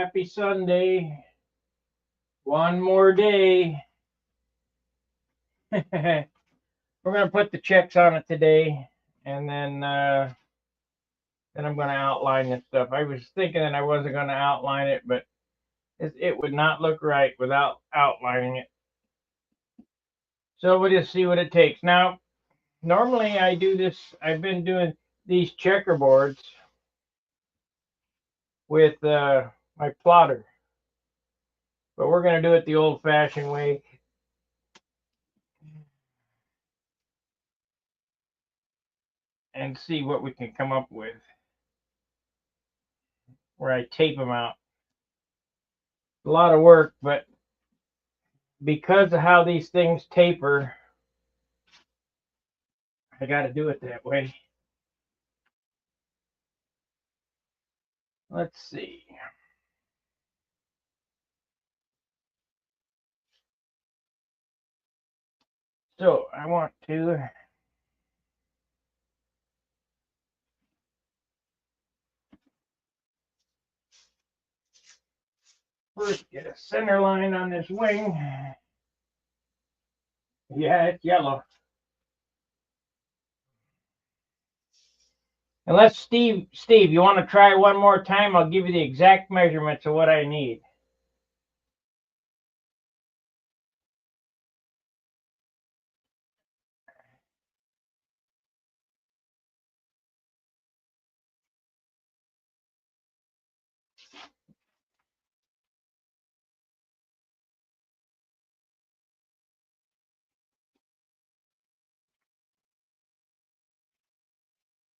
happy Sunday. One more day. We're going to put the checks on it today, and then I'm going to outline this stuff. I was thinking that I wasn't going to outline it, but it would not look right without outlining it. So we'll just see what it takes. Now, normally I do this, I've been doing these checkerboards with my plotter, but we're going to do it the old-fashioned way. And see what we can come up with, where I tape them out. A lot of work, but because of how these things taper, I got to do it that way. Let's see. So I want to first get a center line on this wing. Yeah, it's yellow. Unless Steve, you want to try one more time? I'll give you the exact measurements of what I need.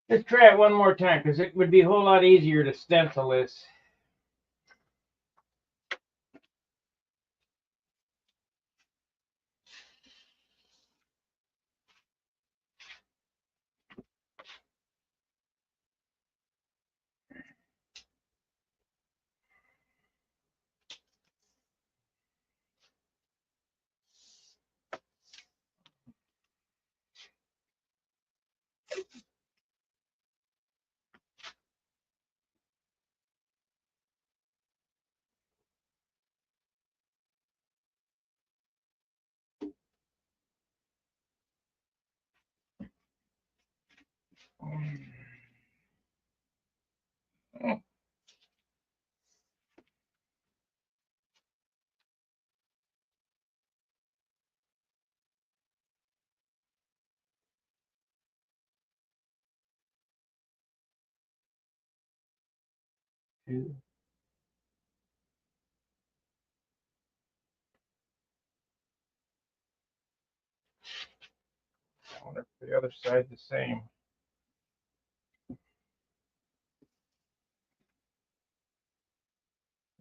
Let's try it one more time, because it would be a whole lot easier to stencil this. Two. I wonder if the other side's the same.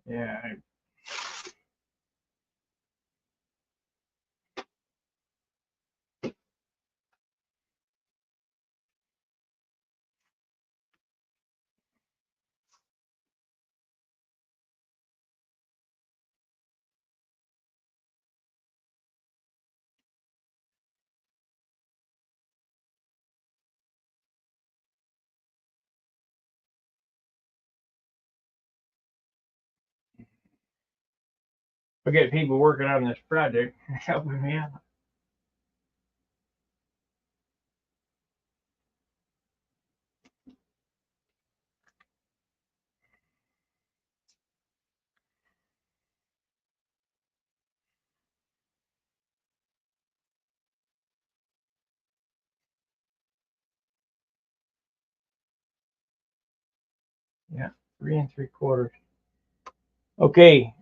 Yeah. We get people working on this project helping me out. Yeah, 3 3/4. Okay.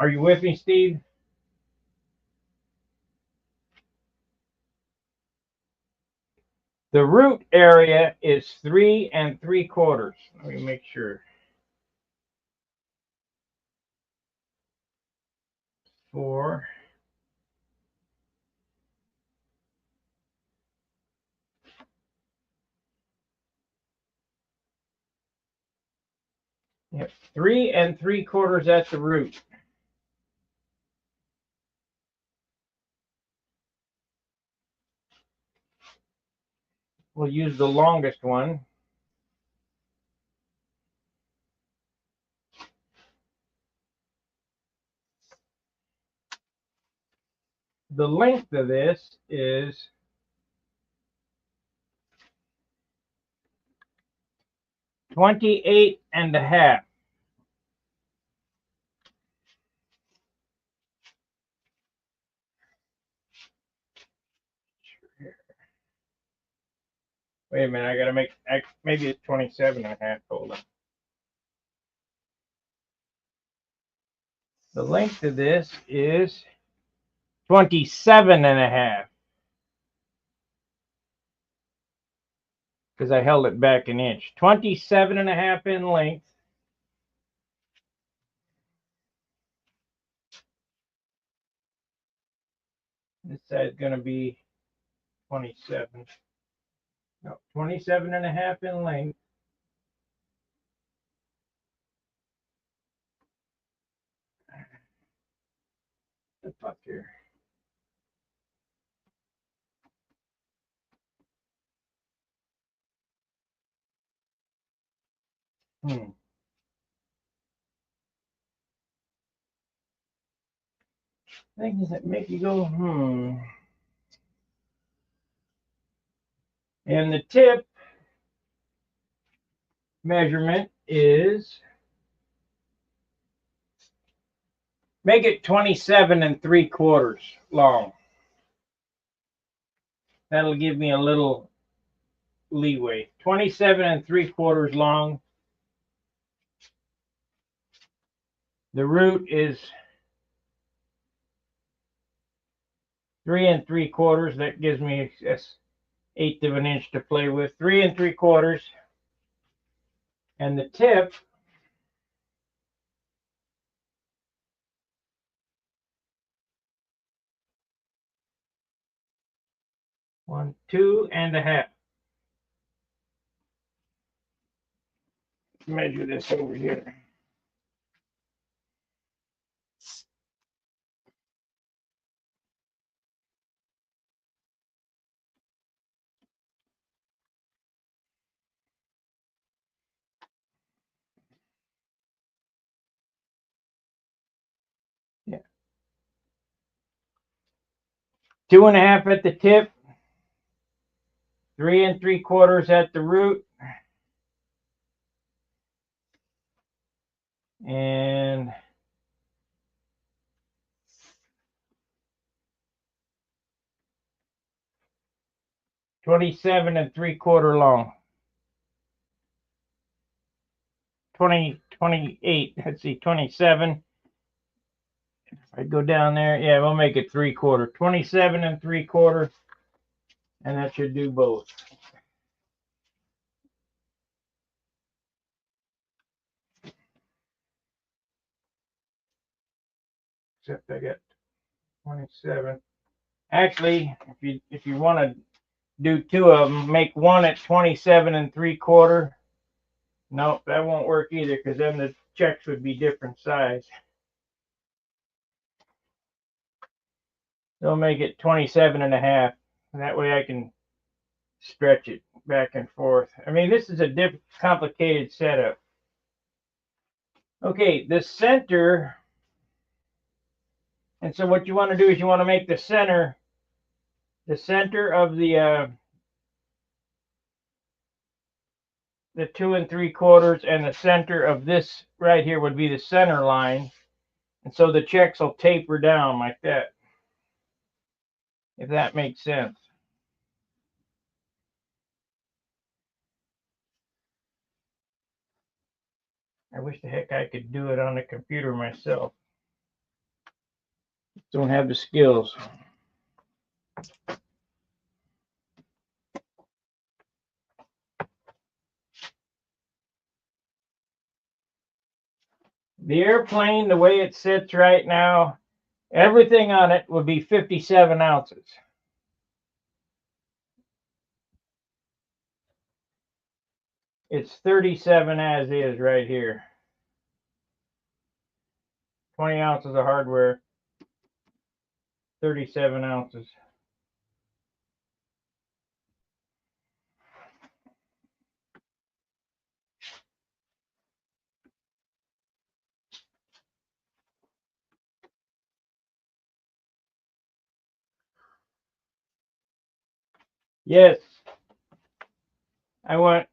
Are you with me, Steve? The root area is 3 3/4. Let me make sure. 4. Yep, 3 3/4 at the root. We'll use the longest one. The length of this is 28.5. Wait a minute, I gotta make, maybe it's 27.5. Hold on. The length of this is 27.5. Because I held it back an inch. 27.5 in length. This side's going to be 27. No, 27.5 in length. The fuck here. Things that make you go, And the tip measurement is, make it 27 3/4 long. That'll give me a little leeway. 27 3/4 long. The root is 3 3/4. That gives me an 1/8 of an inch to play with. 3 3/4. And the tip one, 2.5. Measure this over here. Yeah. 2.5 at the tip, 3 3/4 at the root, and $27 3/4 long. 28. Let's see, 27. If I go down there, yeah, we'll make it 3/4. 27 3/4, and that should do both. Except I got 27. Actually, if you want to do two of them, make one at 27 3/4. Nope, that won't work either, because then the checks would be different size. They'll make it 27.5. That way I can stretch it back and forth. I mean, this is a complicated setup. Okay, the center. And so what you want to do is you want to make the center of the 2 3/4, and the center of this right here would be the center line. And so the checks will taper down like that, if that makes sense. I wish the heck I could do it on the computer myself. Don't have the skills. The airplane, the way it sits right now, everything on it would be 57 ounces. It's 37 as is right here. 20 ounces of hardware, 37 ounces. Yes, I want.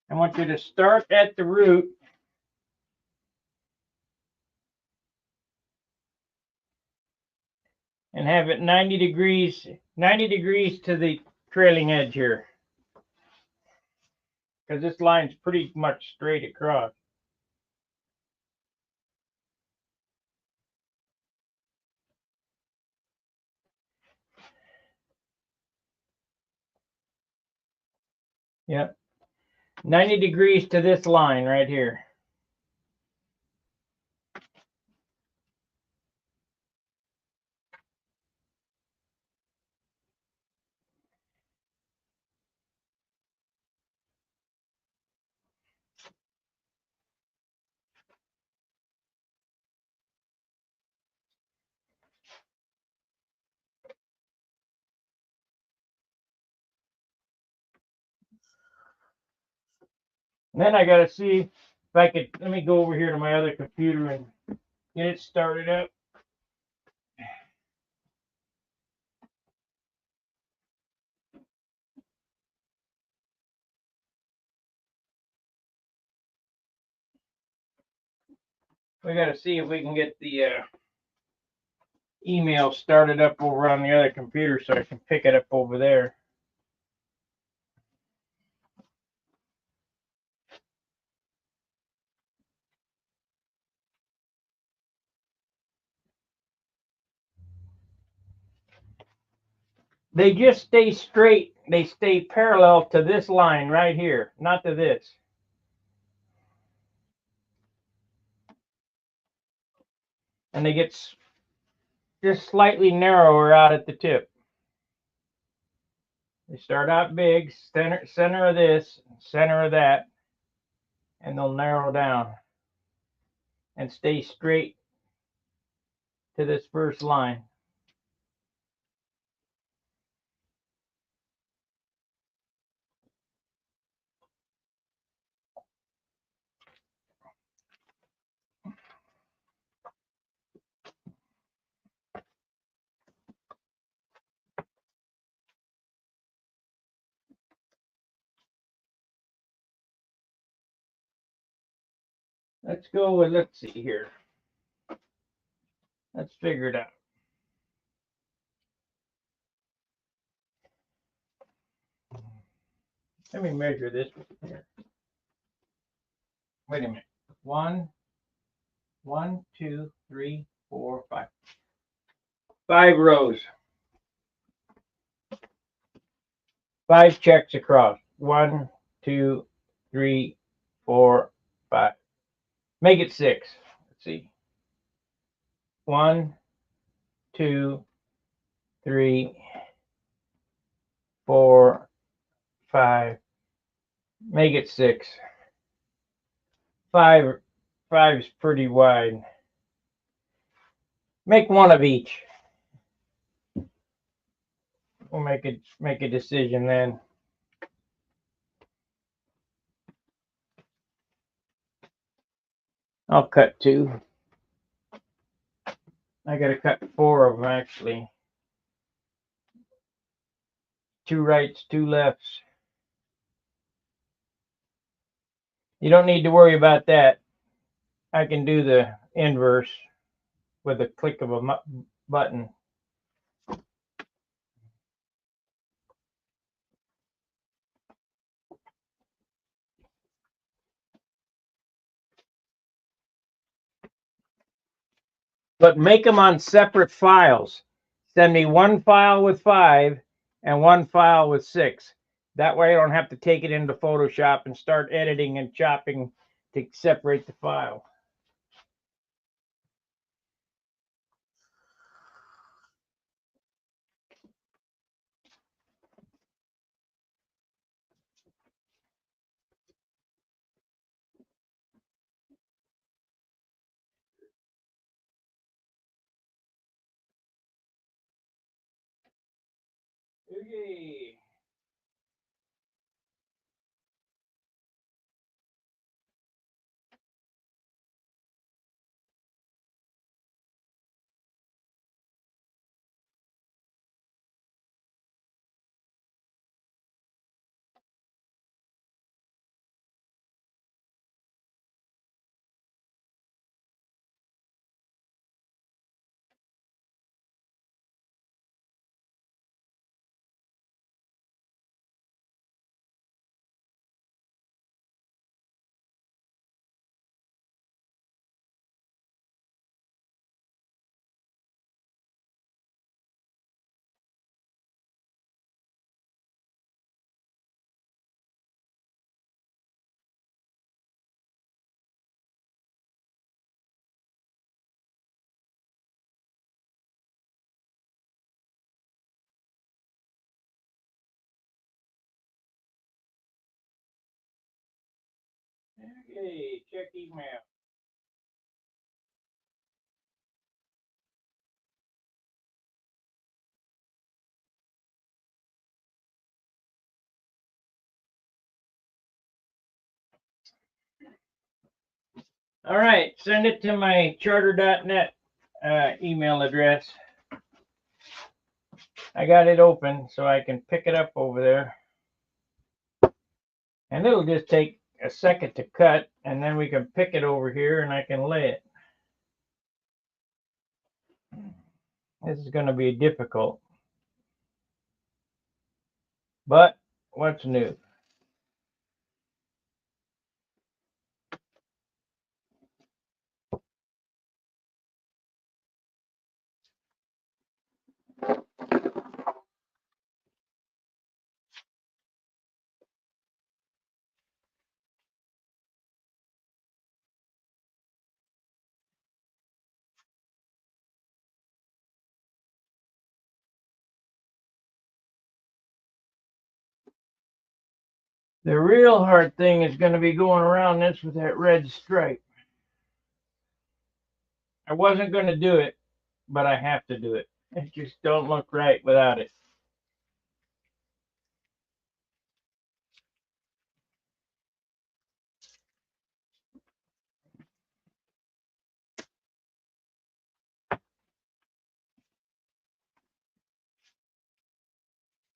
I want you to start at the root and have it 90 degrees to the trailing edge here. Because this line's pretty much straight across. Yep. 90 degrees to this line right here. And then I got to see if I could, let me go over here to my other computer and get it started up. We got to see if we can get the email started up over on the other computer so I can pick it up over there. They just stay straight. They stay parallel to this line right here, not to this. And they get just slightly narrower out at the tip. They start out big, center of this, center of that, and they'll narrow down and stay straight to this first line. Let's go with, let's see here. Let's figure it out. Let me measure this here. Wait a minute. 1, 2, 3, 4, 5. 5 rows. 5 checks across. 1, 2, 3, 4, 5. Make it 6. Let's see. 1, 2, 3, 4, 5. Make it 6. 5's pretty wide. Make one of each. We'll make a decision then. I'll cut 2. I gotta cut 4 of them actually. 2 rights, 2 lefts. You don't need to worry about that. I can do the inverse with a click of a button. But make them on separate files. Send me one file with 5 and one file with 6. That way I don't have to take it into Photoshop and start editing and chopping to separate the file. Okay. Okay, check email. All right, send it to my charter.net email address. I got it open so I can pick it up over there. And it'll just take a second to cut, and then we can pick it over here and I can lay it. This is going to be difficult. But what's new? The real hard thing is going to be going around this with that red stripe. I wasn't going to do it, but I have to do it. It just don't look right without it.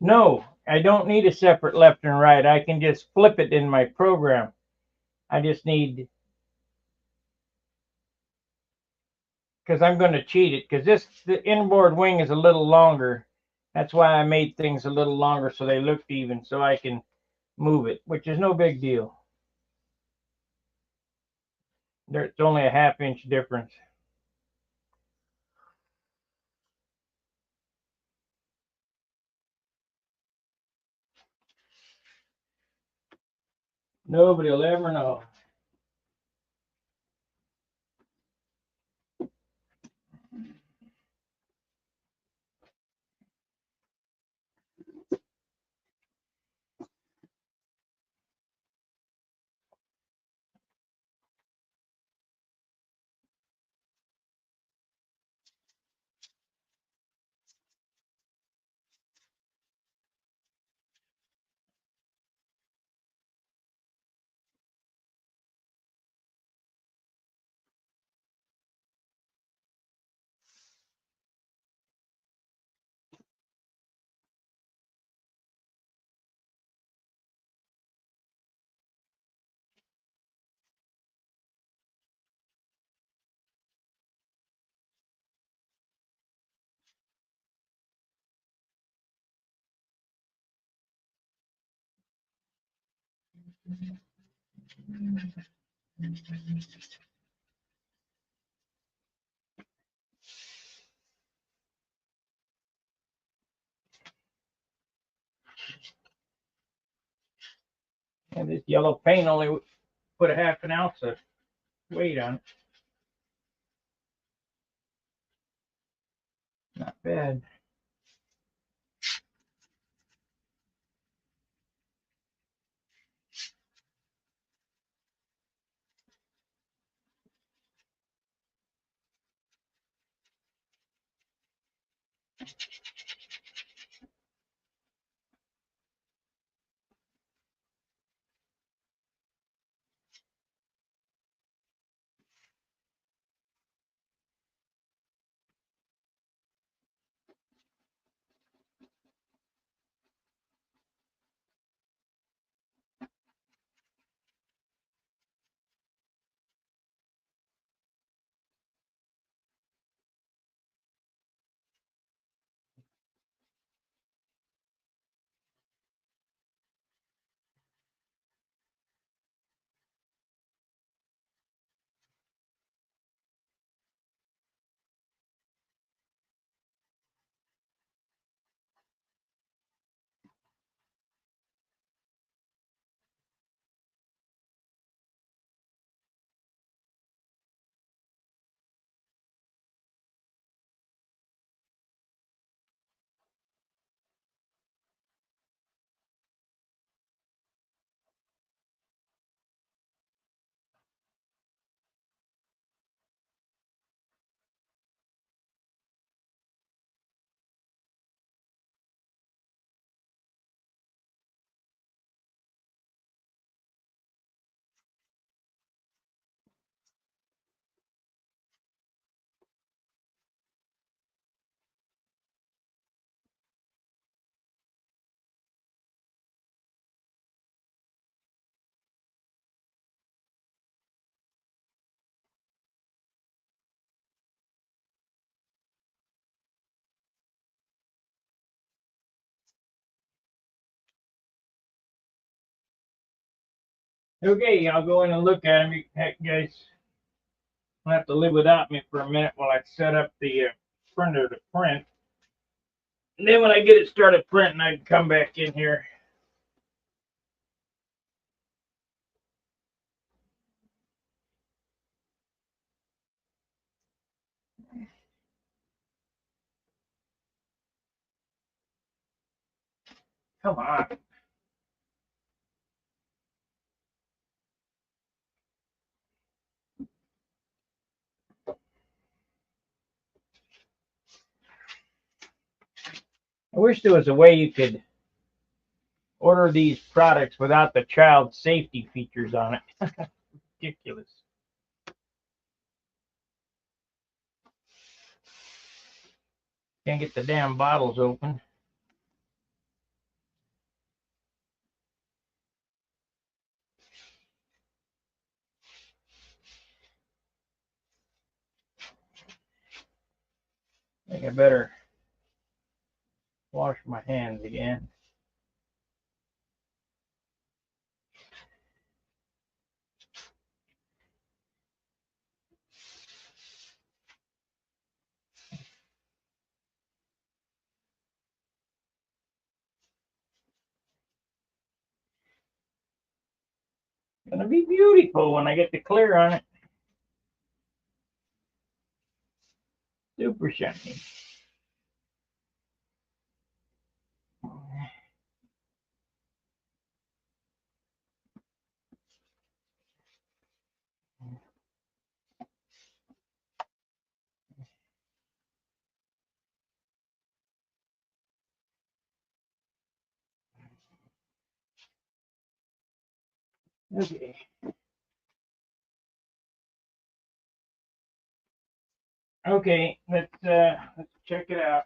No, I don't need a separate left and right. I can just flip it in my program. I just need, because I'm going to cheat it, because the inboard wing is a little longer. That's why I made things a little longer so they looked even, so I can move it, which is no big deal. There's only a half-inch difference. Nobody will ever know. And this yellow paint only put a half an ounce of weight on it. Not bad. Okay, I'll go in and look at them. Heck, guys, will have to live without me for a minute while I set up the printer to print. And then when I get it started printing, I can come back in here. Come on. I wish there was a way you could order these products without the child safety features on it. Ridiculous. Can't get the damn bottles open. I think I better wash my hands again. Gonna be beautiful when I get the clear on it. Super shiny. Okay. Okay, let's check it out.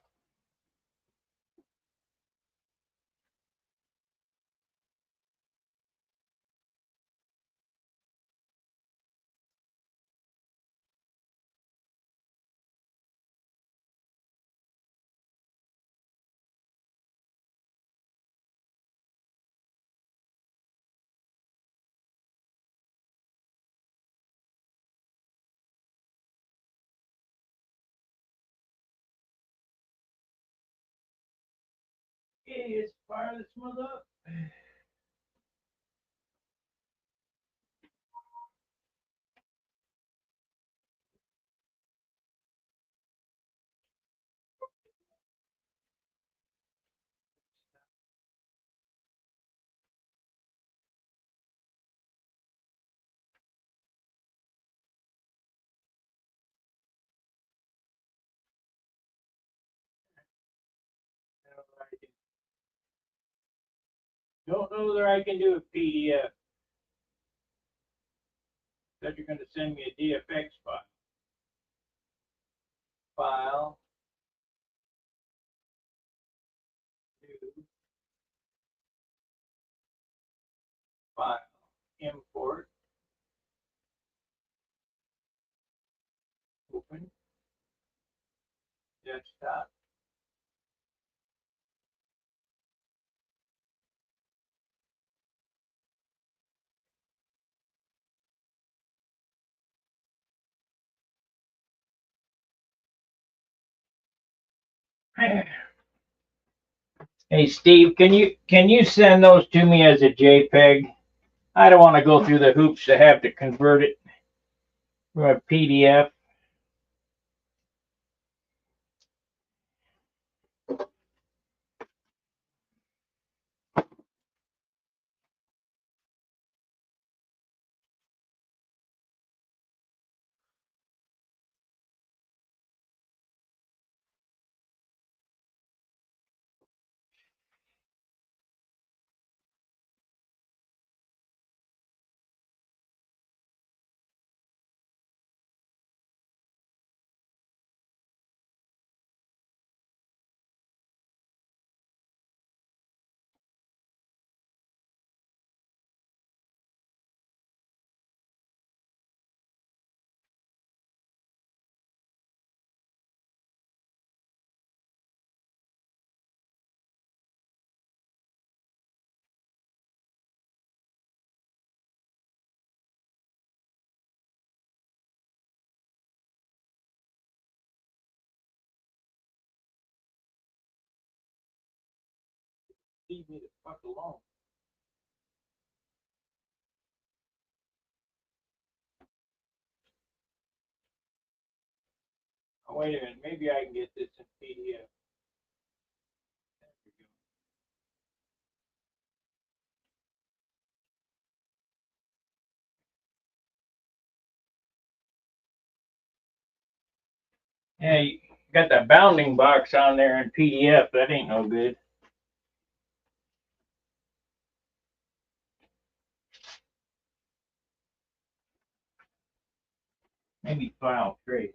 Okay, let's fire this one up. Don't know whether I can do a PDF. Said you're going to send me a DFX file. File. New. File. Import. Open. Desktop. Hey Steve, can you send those to me as a JPEG? I don't want to go through the hoops to have to convert it from a PDF. Leave me the fuck alone. Oh, wait a minute. Maybe I can get this in PDF. There we go. Yeah, you got that bounding box on there in PDF. That ain't no good. Maybe file trace.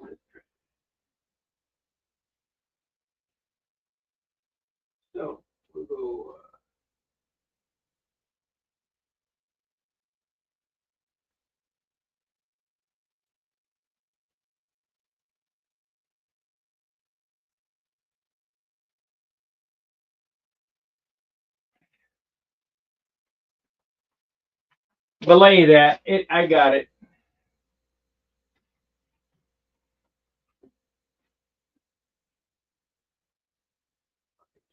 So we'll go. Belay that. I got it.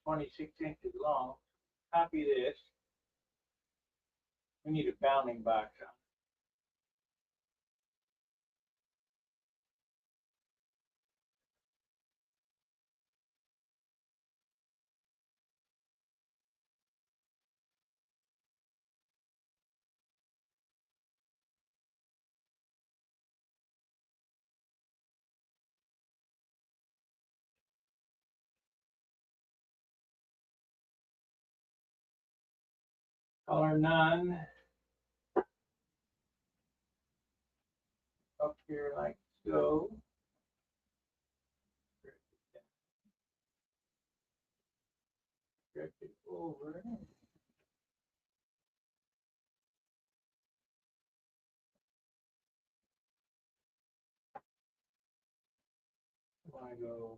26 inches long. Copy this. We need a bounding box on. Color none. Up here like so. Stretch it over. I want to go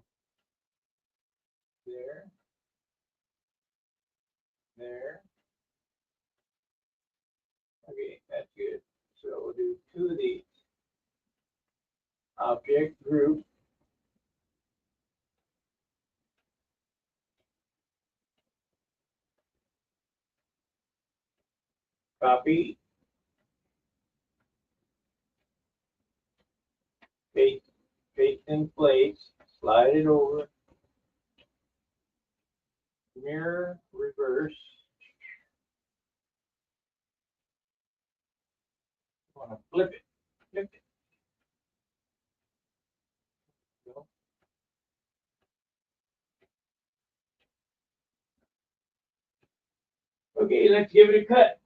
there, there. Okay, that's good. So we'll do two of these. Object group. Copy. Paste in place. Slide it over. Mirror, reverse. I want to flip it. Flip it. Go. Okay, let's give it a cut.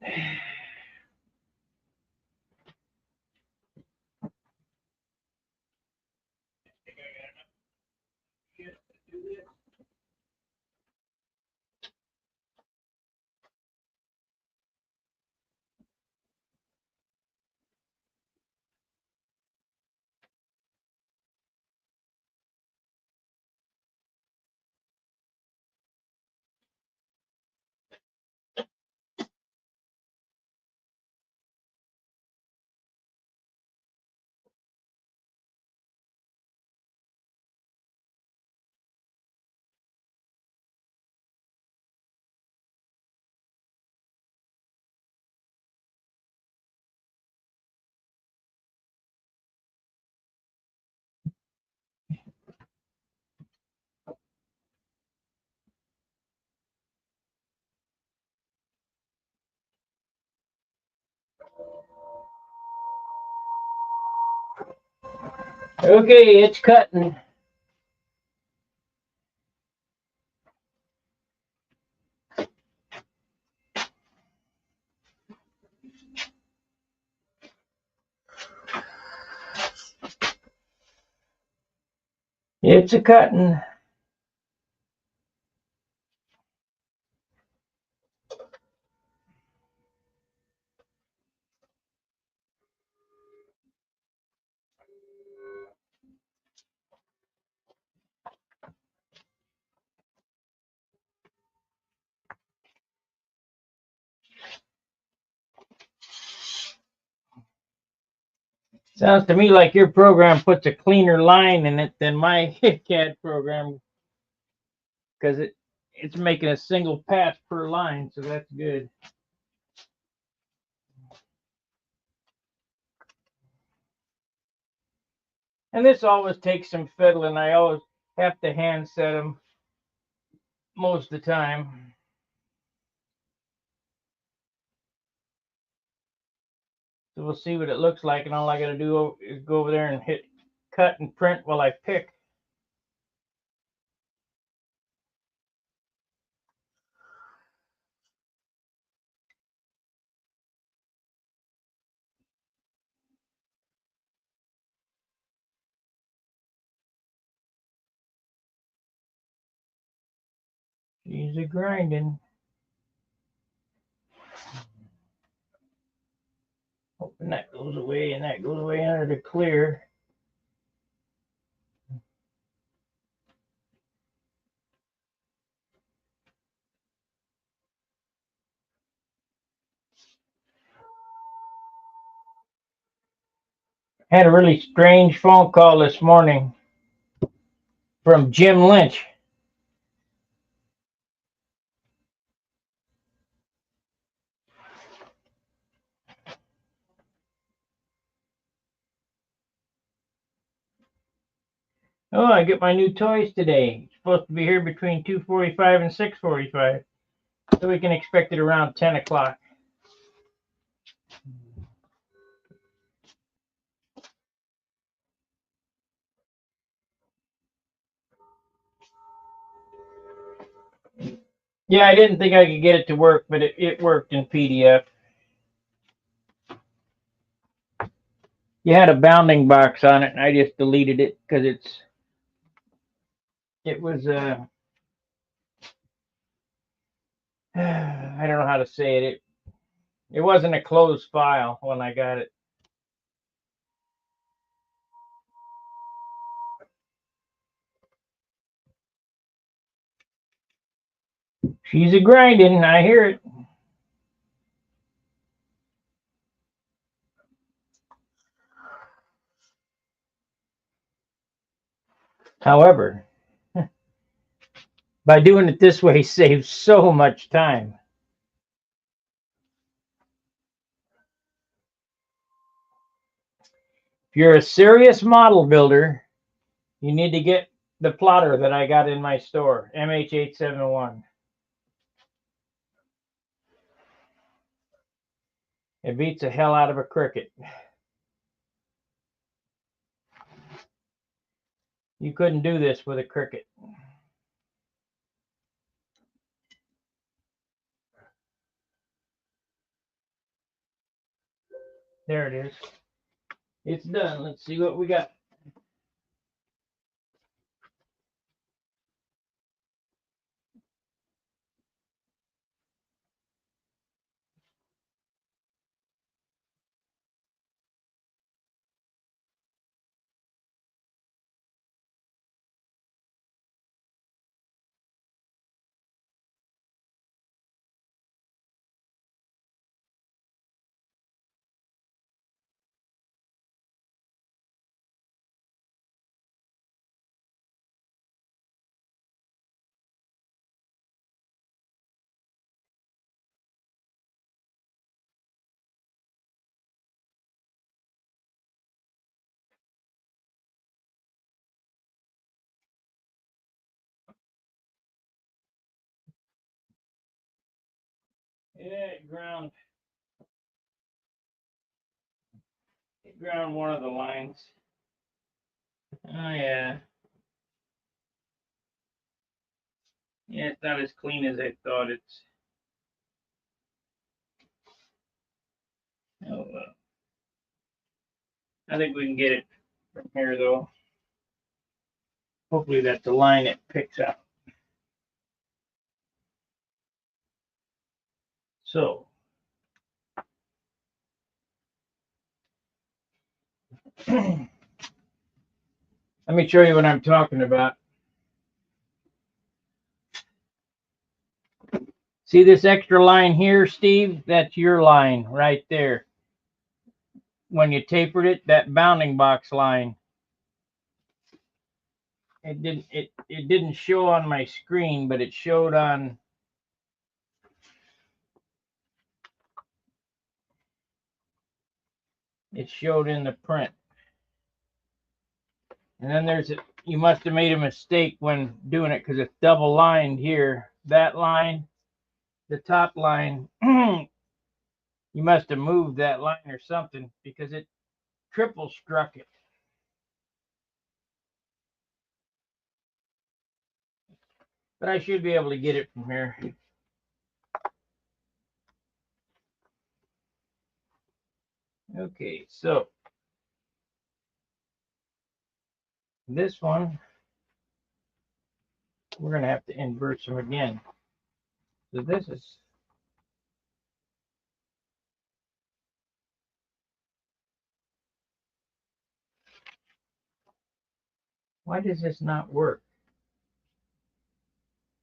Okay, it's cutting. It's a cutting. Sounds to me like your program puts a cleaner line in it than my CAD program, because it's making a single pass per line, so that's good. And this always takes some fiddling. I always have to hand set them most of the time. So we'll see what it looks like, and all I got to do is go over there and hit cut and print while I pick. She's a grinding. Hoping that goes away and that goes away under the clear. Had a really strange phone call this morning from Jim Lynch. Oh, I get my new toys today. It's supposed to be here between 2:45 and 6:45. So we can expect it around 10 o'clock. Yeah, I didn't think I could get it to work, but it worked in PDF. You had a bounding box on it, and I just deleted it because it was I don't know how to say it. It wasn't a closed file when I got it. She's a grinding, I hear it. However, by doing it this way saves so much time. If you're a serious model builder, you need to get the plotter that I got in my store, MH871. It beats the hell out of a Cricut. You couldn't do this with a Cricut. There it is. It's done. Let's see what we got. Yeah, it ground one of the lines. Oh yeah. Yeah, it's not as clean as I thought. Oh well. I think we can get it from here though. Hopefully that's the line it picks up. So let me show you what I'm talking about. See this extra line here, Steve? That's your line right there. When you tapered it, that bounding box line. it didn't show on my screen, but it showed on in the print. And then you must have made a mistake when doing it because it's double lined here. That line, the top line, you must have moved that line or something because it triple struck it. But I should be able to get it from here. Okay, so this one, we're going to have to invert them again. So this is, why does this not work?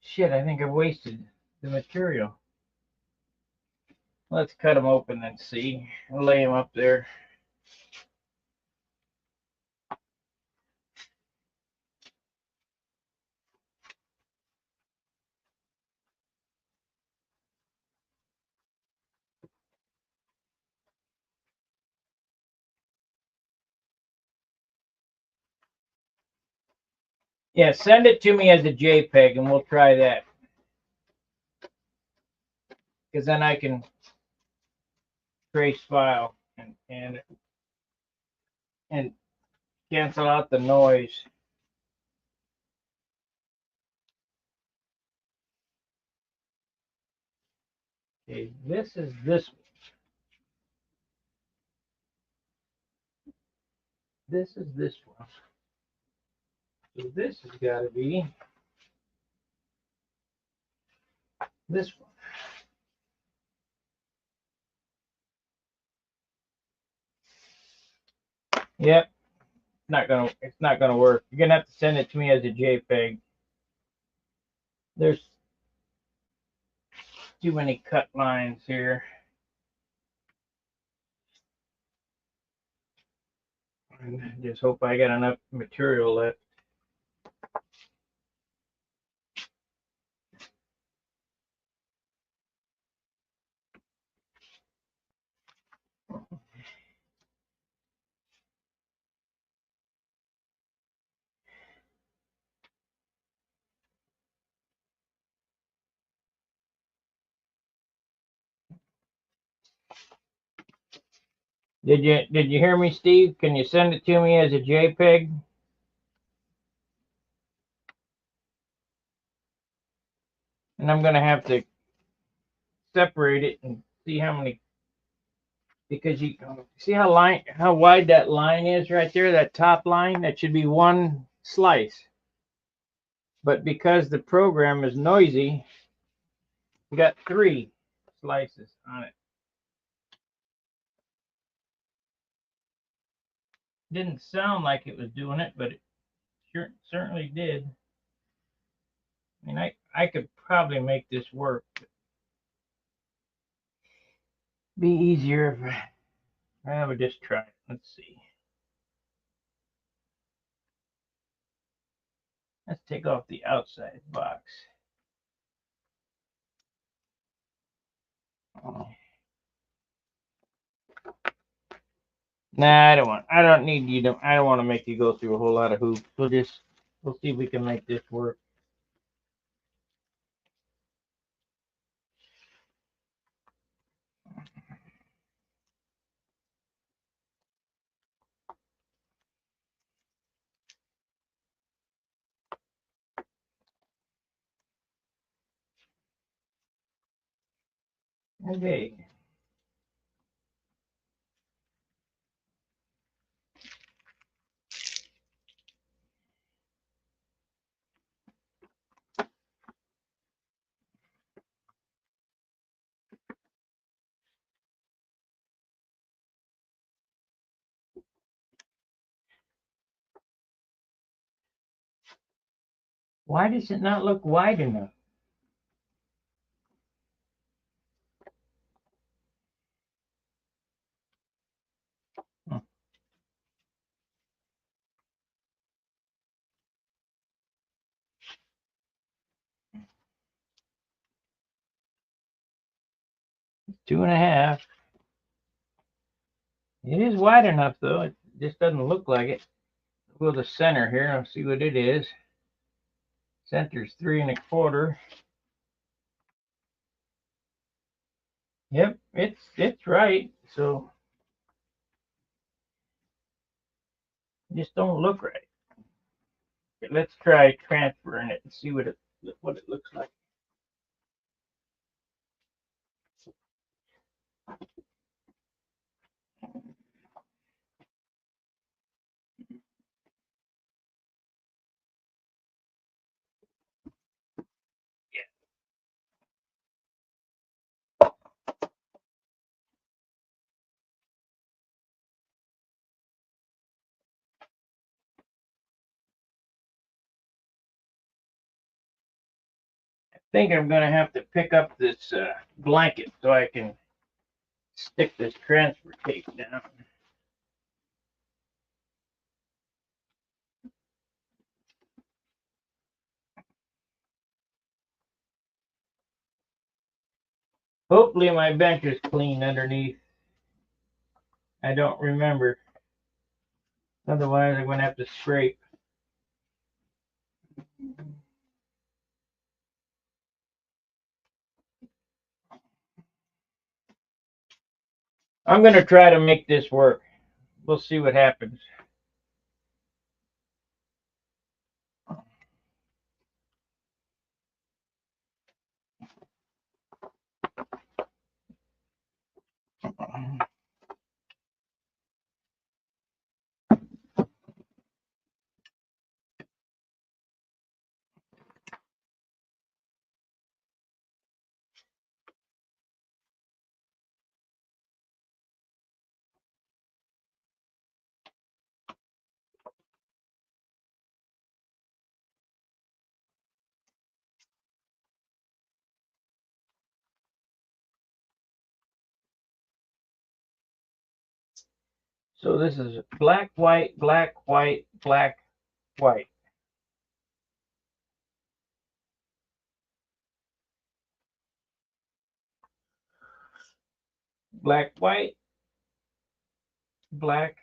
Shit, I think I've wasted the material. Let's cut them open and see. I'll lay them up there. Yeah, send it to me as a JPEG and we'll try that. Because then I can trace file and cancel out the noise. Okay, this is this one. This is this one. So this has got to be this one. Yep, it's not gonna work. You're gonna have to send it to me as a JPEG. There's too many cut lines here. I just hope I got enough material left. Did you hear me, Steve? Can you send it to me as a JPEG? And I'm gonna have to separate it and see how many, because you see how wide that line is right there, that top line. That should be one slice, but because the program is noisy, we got 3 slices on it. Didn't sound like it was doing it, but it certainly did. I mean, I could probably make this work. Be easier if I would just try it. Let's see. Let's take off the outside box. Oh. Nah, I don't need you to, I don't want to make you go through a whole lot of hoops. We'll see if we can make this work. Okay. Why does it not look wide enough? 2.5. It is wide enough though. It just doesn't look like it. We'll go to the center here and see what it is. Center's 3.25. Yep, it's right. So just don't look right. But let's try transferring it and see what it looks like. I think I'm gonna have to pick up this blanket so I can stick this transfer tape down. Hopefully my bench is clean underneath. I don't remember. Otherwise I'm gonna have to scrape. I'm gonna try to make this work. We'll see what happens. So this is black, white, black, white, black, white. Black, white, black,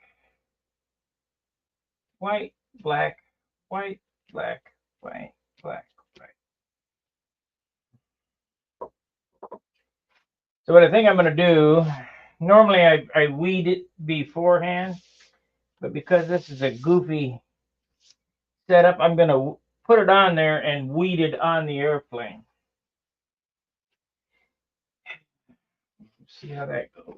white, black, white, black, white, black, white. So what I think I'm going to do, normally I weed it beforehand, but because this is a goofy setup, I'm going to put it on there and weed it on the airplane. See how that goes.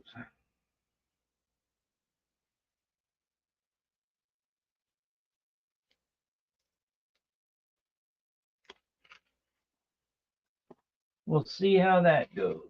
We'll see how that goes.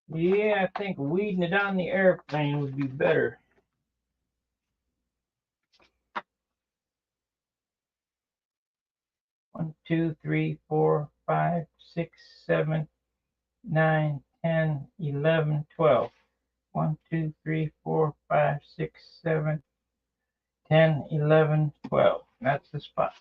Yeah, I think weeding it on the airplane would be better. One, 2, 3, 4, 5, 6, 7, 9, 10, 11, 12. 1, 2, 3, 4, 5, 6, 7, 10, 11, 12. That's the spot.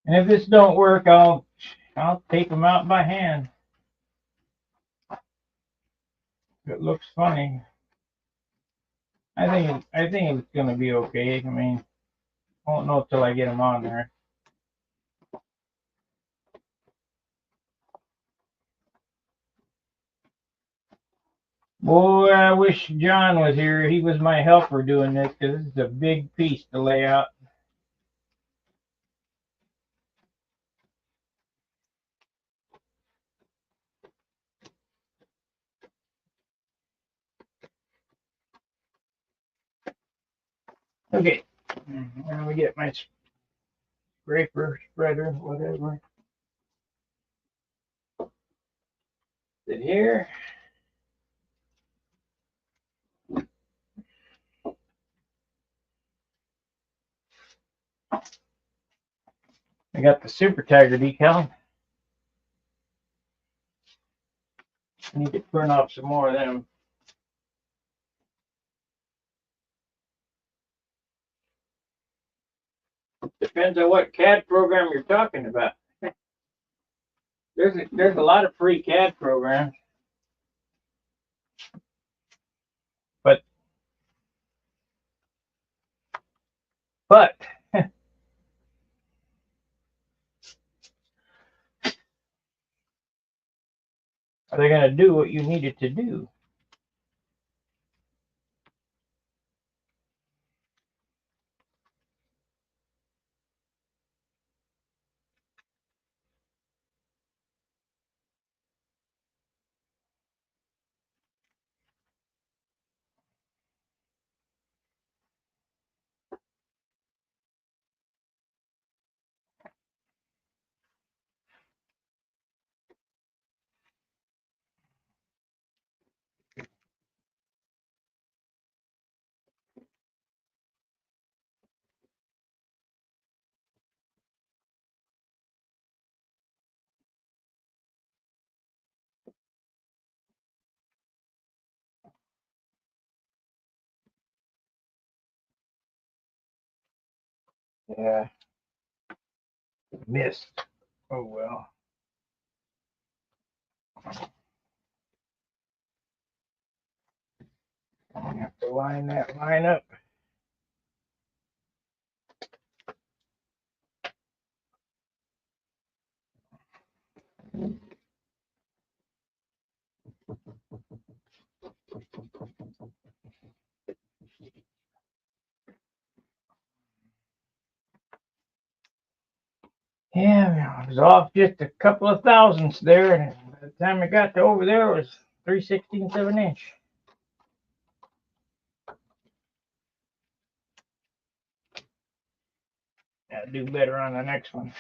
And if this don't work, I'll tape them out by hand. It looks funny. I think it's gonna be okay. I mean, I won't know till I get them on there. Boy, I wish John was here. He was my helper doing this because this is a big piece to lay out. Okay, let me get my scraper, spreader, whatever. Sit here. I got the Super Tiger decal. I need to print off some more of them. Depends on what CAD program you're talking about. There's a lot of free CAD programs, but are they going to do what you need it to do? Yeah, missed. Oh well. I have to line that line up. Yeah, I was off just a couple of thousandths there, and by the time I got to over there, it was 3/16 inch. I'll do better on the next one.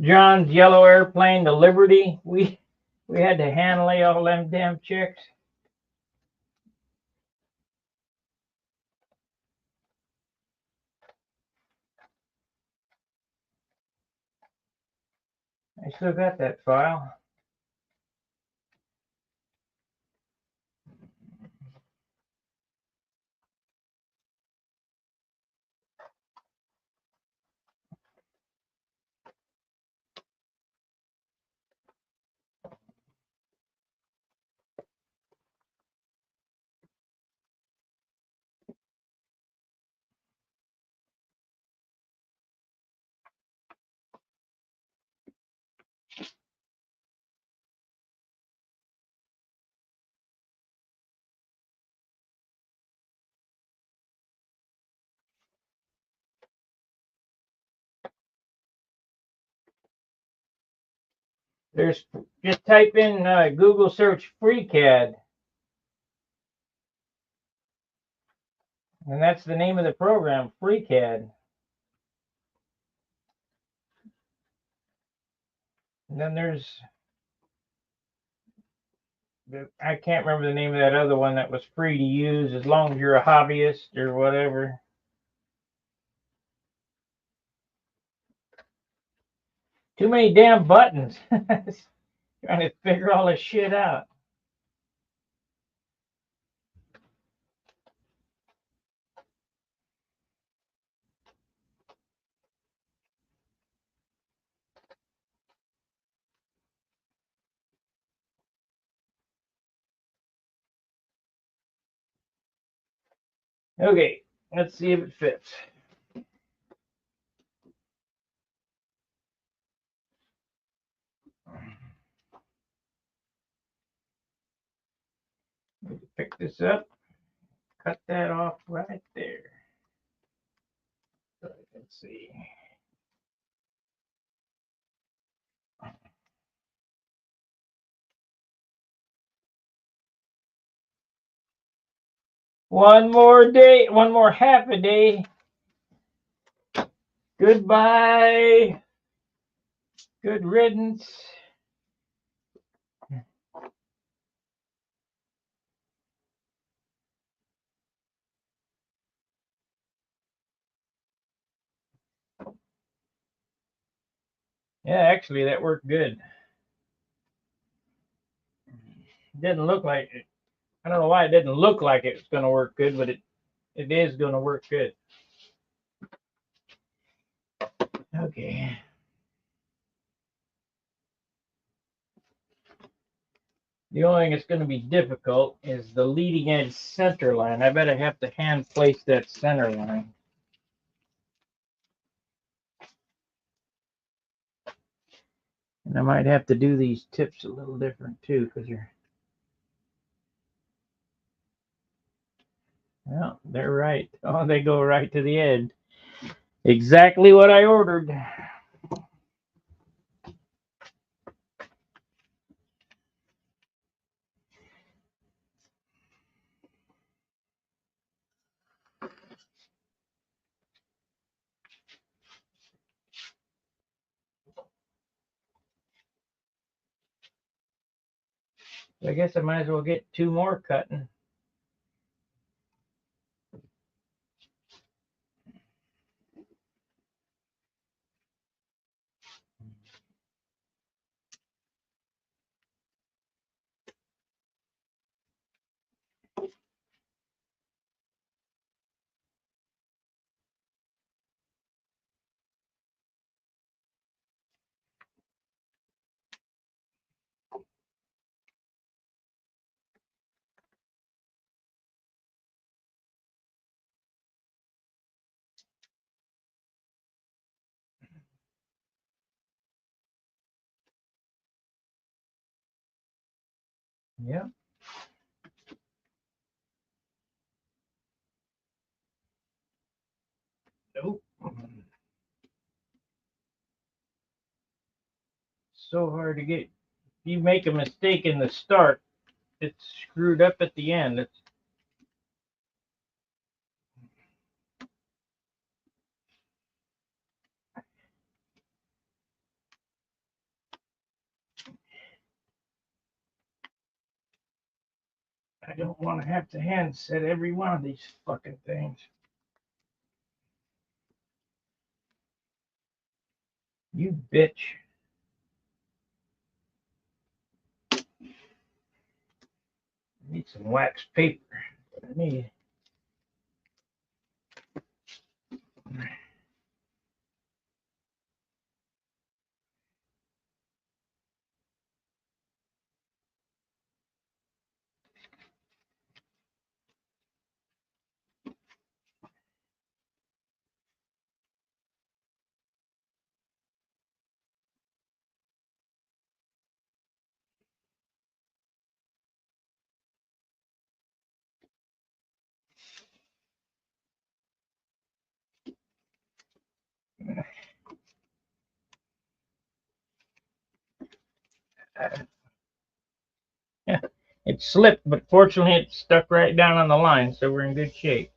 John's yellow airplane, the Liberty, we had to hand lay all them damn chicks. I still got that file. There's just type in Google search FreeCAD, and that's the name of the program, FreeCAD. And then there's, I can't remember the name of that other one that was free to use as long as you're a hobbyist or whatever. Too many damn buttons. Trying to figure all this shit out. Okay, let's see if it fits. Pick this up, cut that off right there. So I can see. One more day, one more half a day. Goodbye. Good riddance. Yeah, actually, that worked good. It didn't look like it. I don't know why it didn't look like it was going to work good, but it is going to work good. Okay. The only thing that's going to be difficult is the leading edge center line. I bet I have to hand place that center line. And I might have to do these tips a little different too, because you're, well, they're right. Oh, they go right to the end. Exactly what I ordered. I guess I might as well get two more cutting. Yep. Nope. So hard to get. If you make a mistake in the start, it's screwed up at the end. I don't want to have to hand set every one of these fucking things. You bitch. I need some wax paper. I need. Yeah, it slipped, but fortunately it stuck right down on the line, so we're in good shape.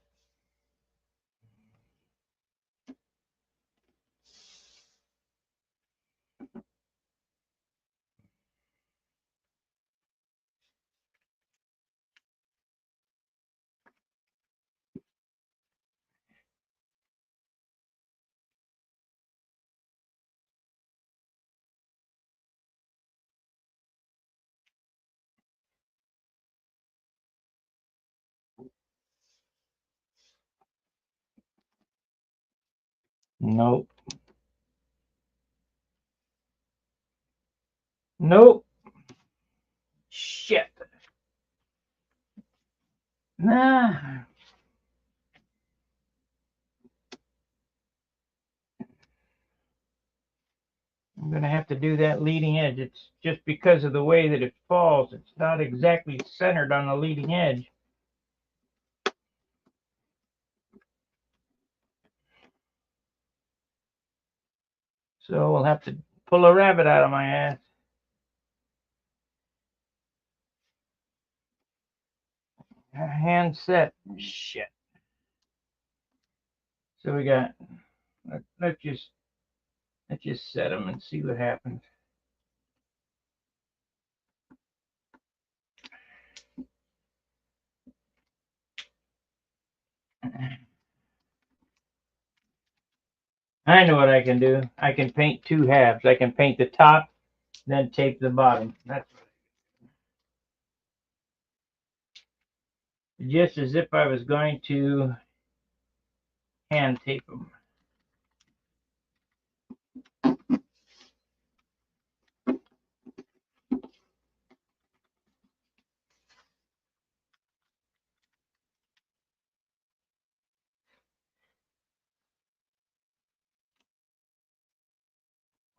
Nope. Nope. Shit. Nah. I'm going to have to do that leading edge. It's just because of the way that it falls. It's not exactly centered on the leading edge. So we'll have to pull a rabbit out of my ass. Hand set. Shit. So we got, let's just set them and see what happens. I know what I can do. I can paint two halves. I can paint the top, then tape the bottom. That's just as if I was going to hand tape them.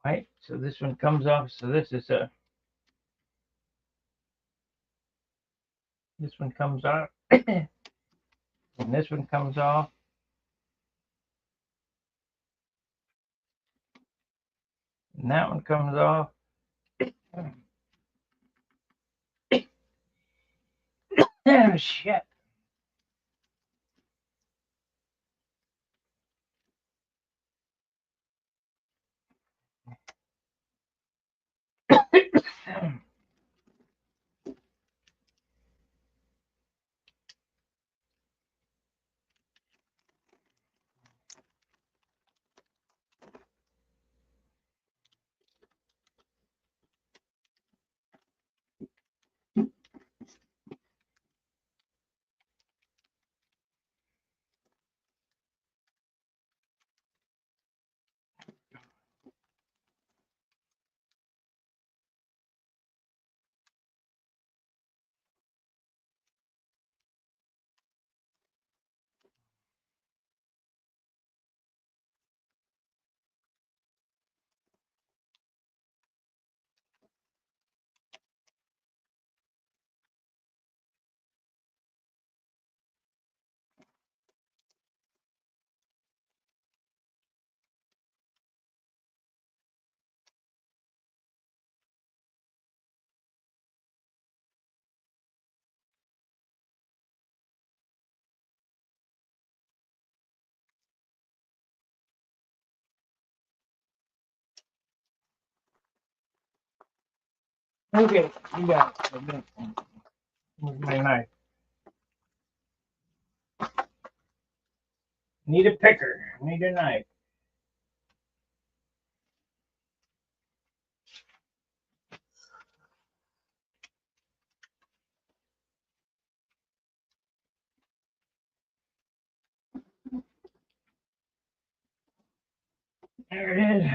Right, so this one comes off. So this one comes off, and this one comes off. And that one comes off. Oh, shit. Okay, you got it. Where's my knife? Need a picker. Need a knife. There it is.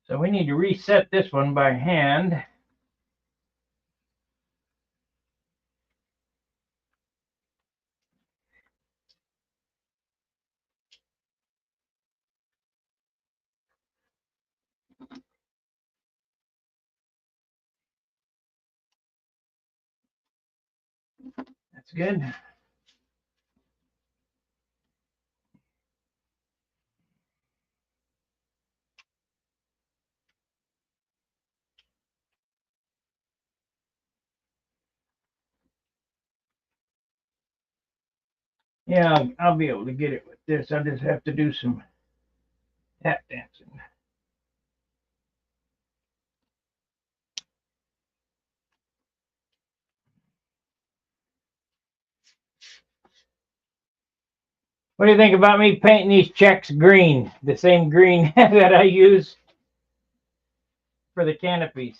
So we need to reset this one by hand. That's good. Yeah, I'll be able to get it with this. I just have to do some tap dancing. What do you think about me painting these checks green? The same green that I use for the canopies.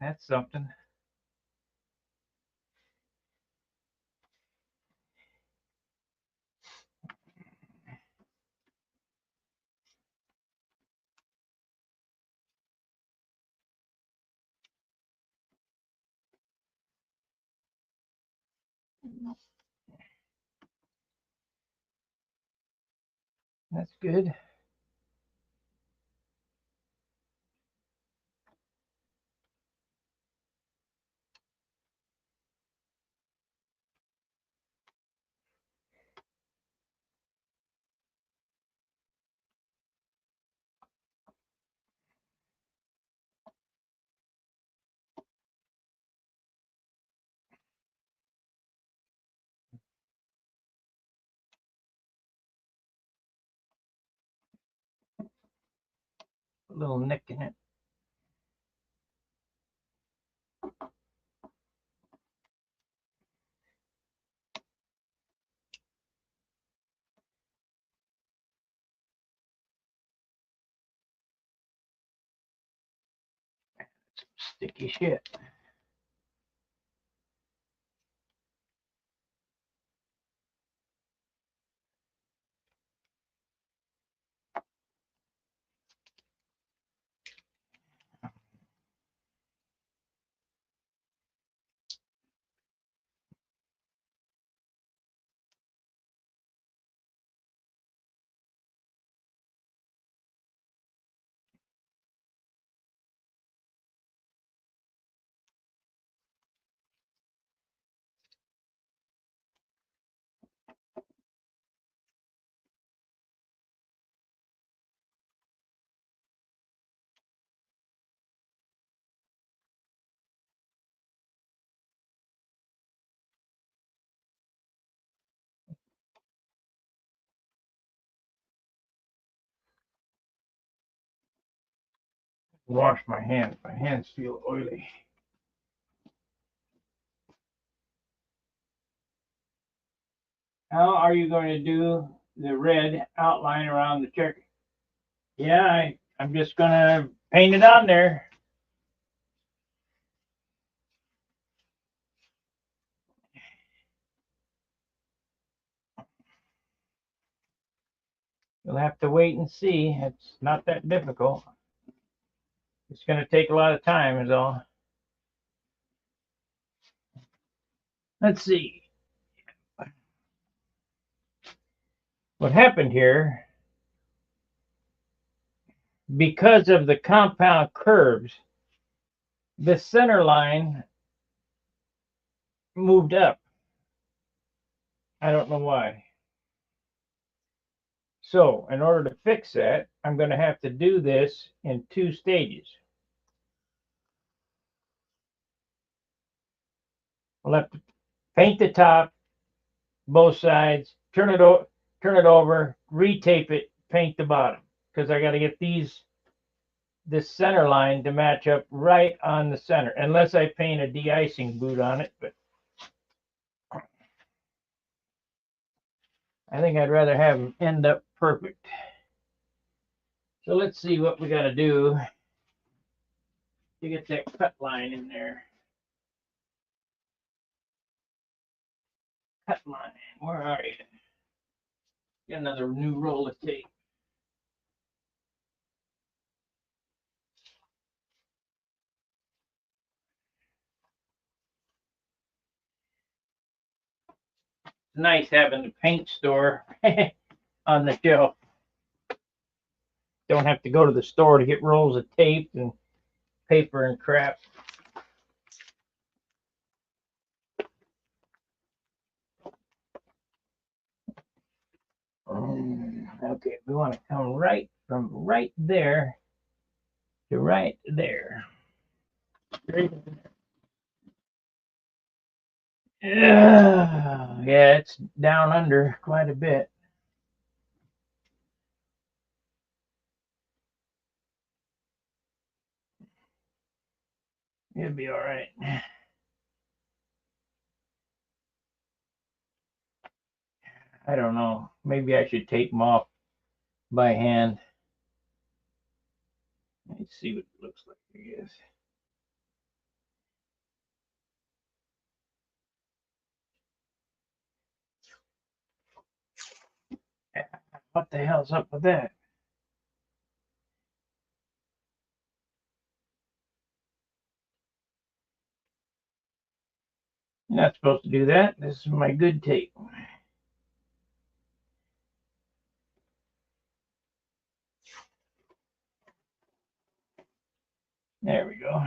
That's something. That's good. A little nick in it. Sticky shit. Wash my hands. My hands feel oily. How are you going to do the red outline around the check? Yeah, I'm just going to paint it on there. You'll have to wait and see. It's not that difficult. It's going to take a lot of time is all. Let's see. What happened here, because of the compound curves, the center line moved up. I don't know why. So in order to fix that, I'm going to have to do this in 2 stages. I'll have to paint the top, both sides, turn it over, retape it, paint the bottom, because I got to get this center line to match up right on the center, unless I paint a de-icing boot on it. But I think I'd rather have them end up perfect. So let's see what we got to do to get that cut line in there. Cut line, where are you? Get another new roll of tape. It's nice having the paint store on the shelf. Don't have to go to the store to get rolls of tape and paper and crap. Okay, we want to come right from right there to right there. Yeah, it's down under quite a bit. It'll be all right. I don't know. Maybe I should take them off by hand. Let's see what it looks like, I guess. What the hell's up with that? You're not supposed to do that. This is my good tape. There we go.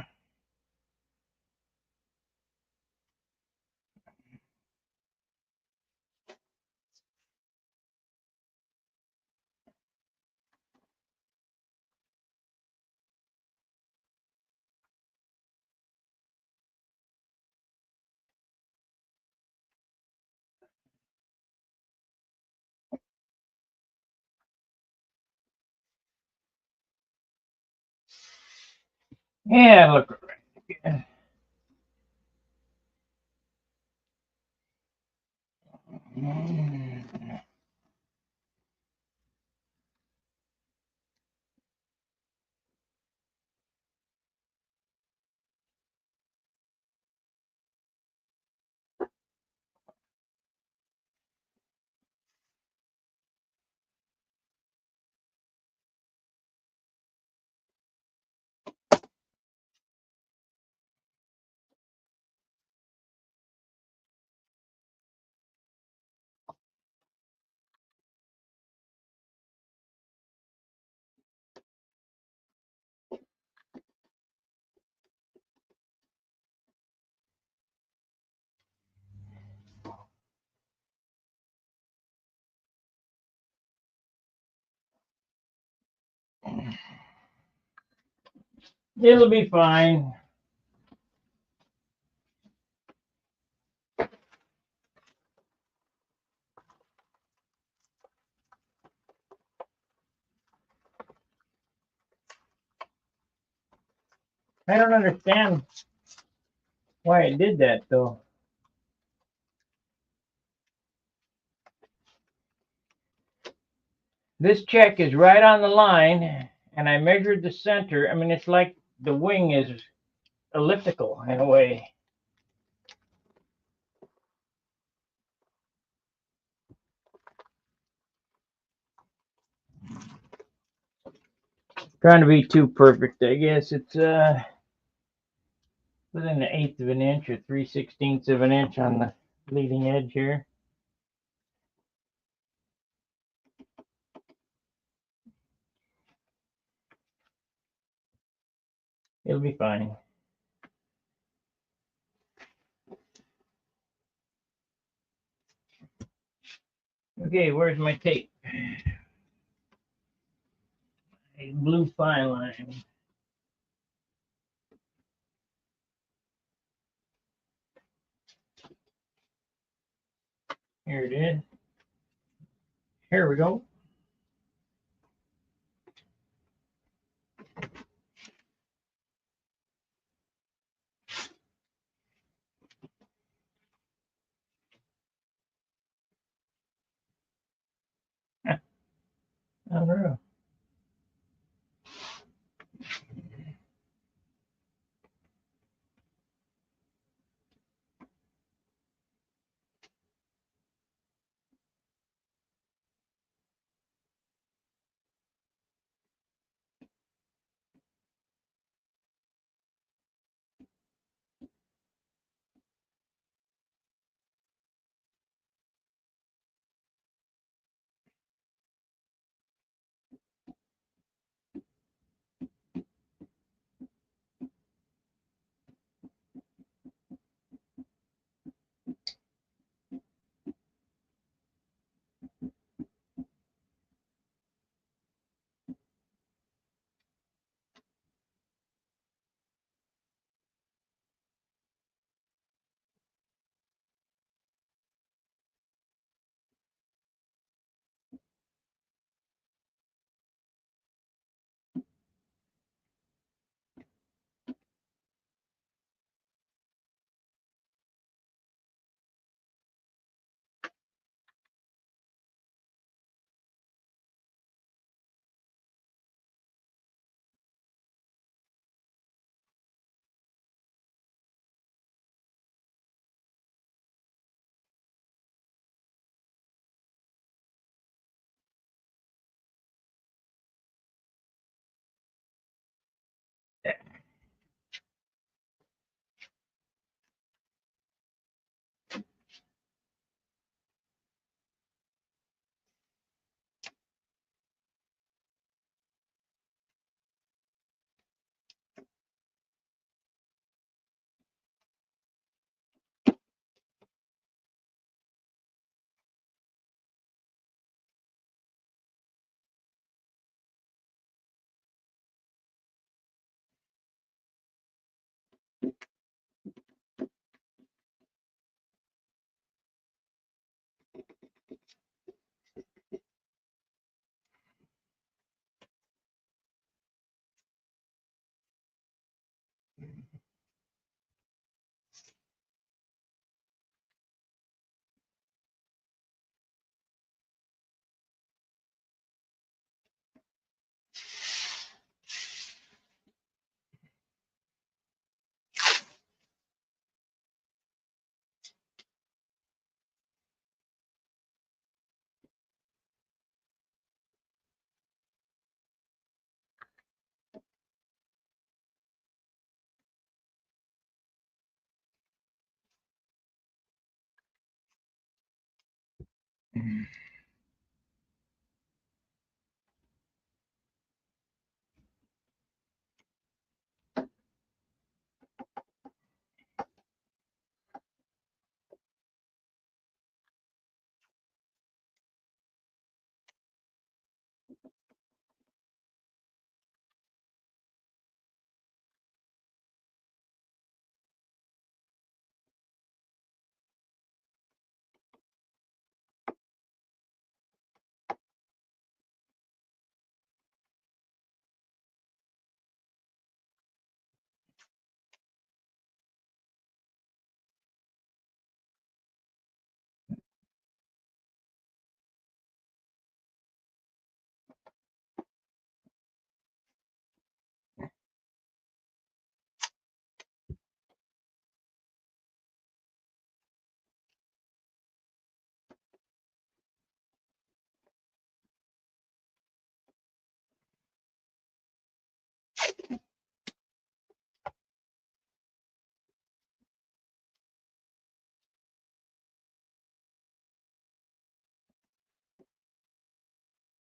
Yeah, look right. It'll be fine. I don't understand why it did that though. This check is right on the line, and I measured the center. I mean, it's like the wing is elliptical in a way. Trying to be too perfect, I guess. It's within an eighth of an inch or 3/16 of an inch on the leading edge here. It'll be fine. Okay, where's my tape? A blue fine line. Here it is. Here we go. Unreal.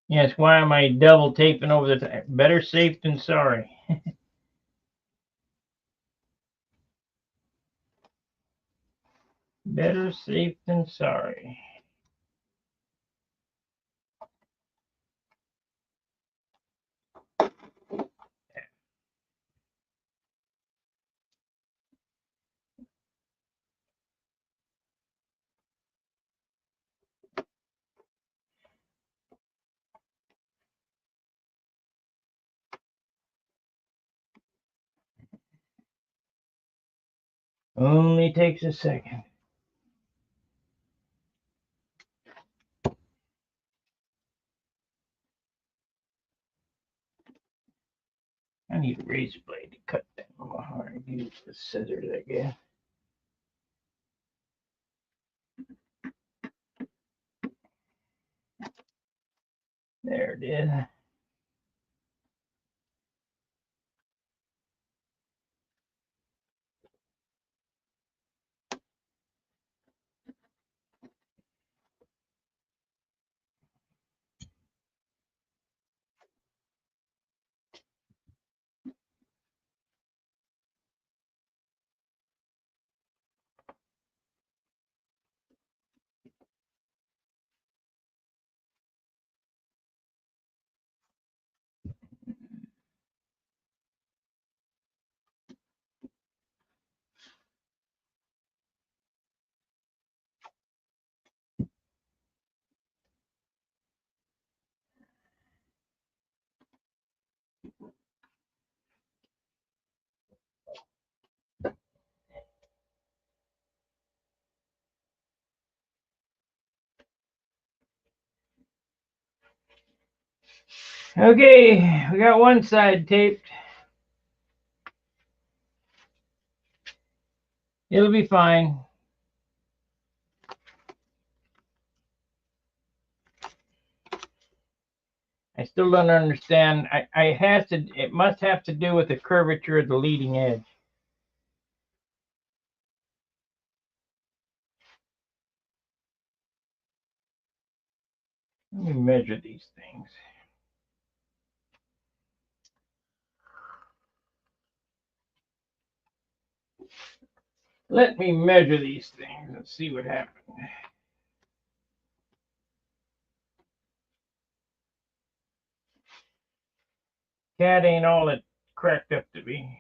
Yes, why am I double taping over the better safe than sorry. Better safe than sorry. Only takes a second. I need a razor blade to cut that more hard. Use the scissors, I guess. There it is. Okay, we got one side taped. It'll be fine. I still don't understand. It must have to do with the curvature of the leading edge. Let me measure these things. Let me measure these things and see what happens. Cat ain't all it cracked up to be.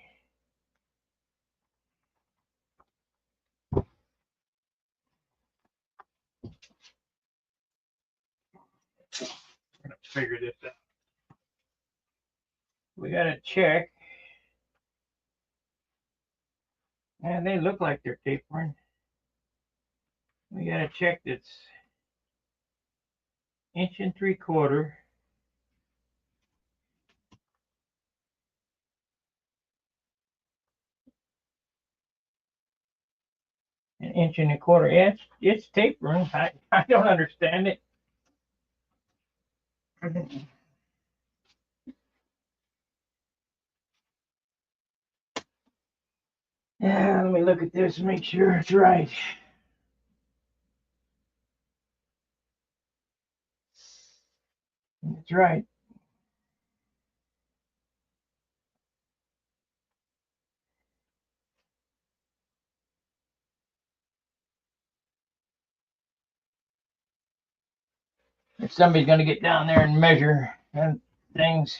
I'm gonna figure this out. We gotta check. And they look like they're tapering. We gotta check this 1 3/4 inch. An 1 1/4 inch. Yeah, it's tapering. I don't understand it. Yeah, let me look at this and make sure it's right. That's right. If somebody's going to get down there and measure and things,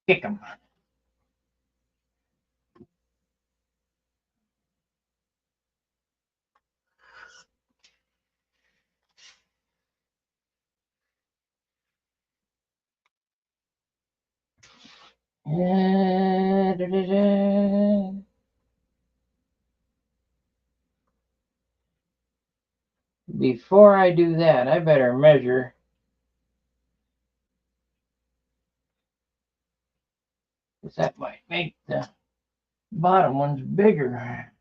kick them. Before I do that, I better measure. Because that might make the bottom ones bigger.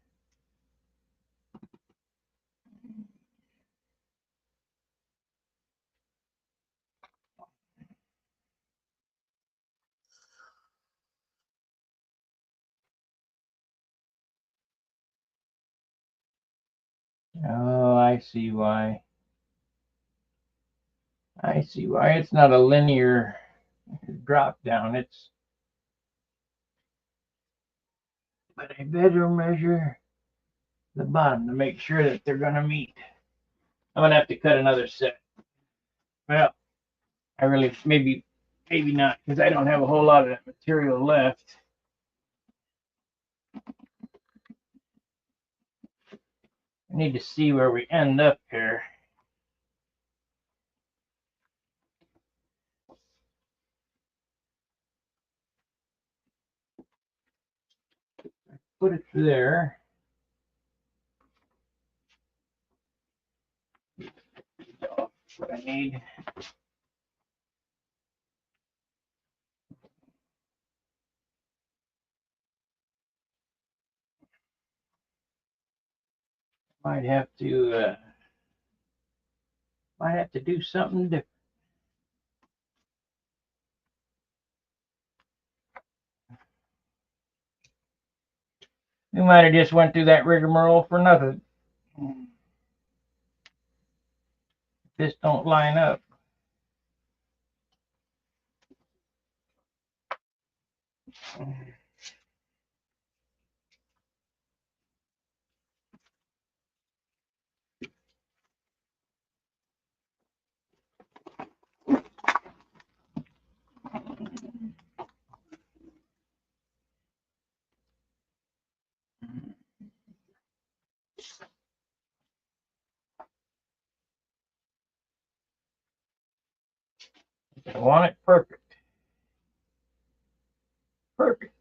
Oh, I see why. I see why. It's not a linear drop down. But I better measure the bottom to make sure that they're going to meet. I'm going to have to cut another set. Well, I really, maybe not, because I don't have a whole lot of that material left. I need to see where we end up here. Put it there. That's what I need. Might have to do something different. We might have just went through that rigmarole for nothing. This don't line up. I want it perfect. Perfect.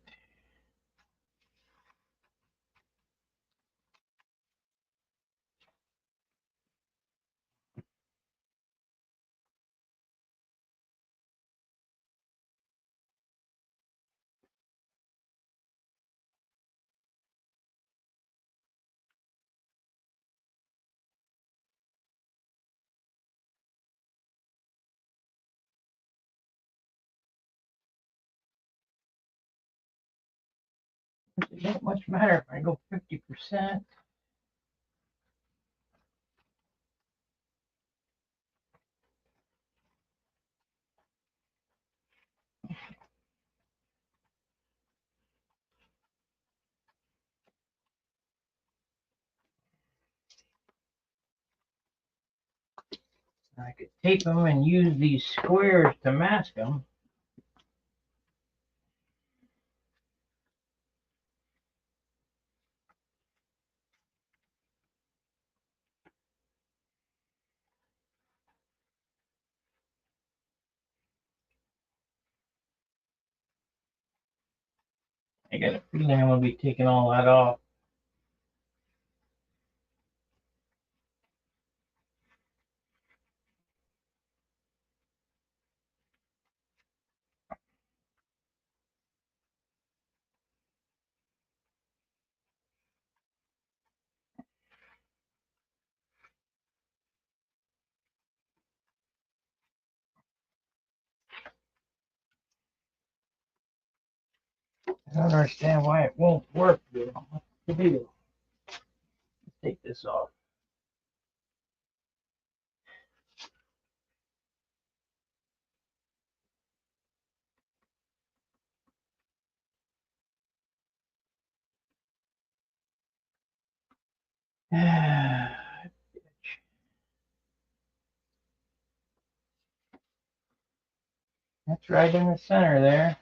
It don't much matter if I go 50%. I could tape them and use these squares to mask them. I got a feeling I'm going to be taking all that off. I don't understand why it won't work. What's the deal? take this off. That's right in the center there.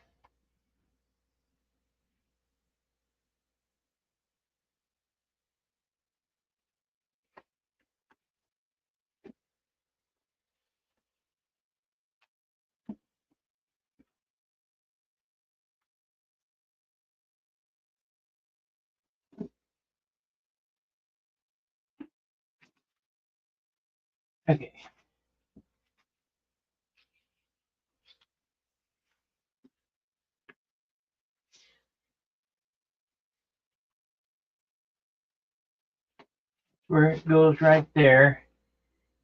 Okay. Where it goes right there,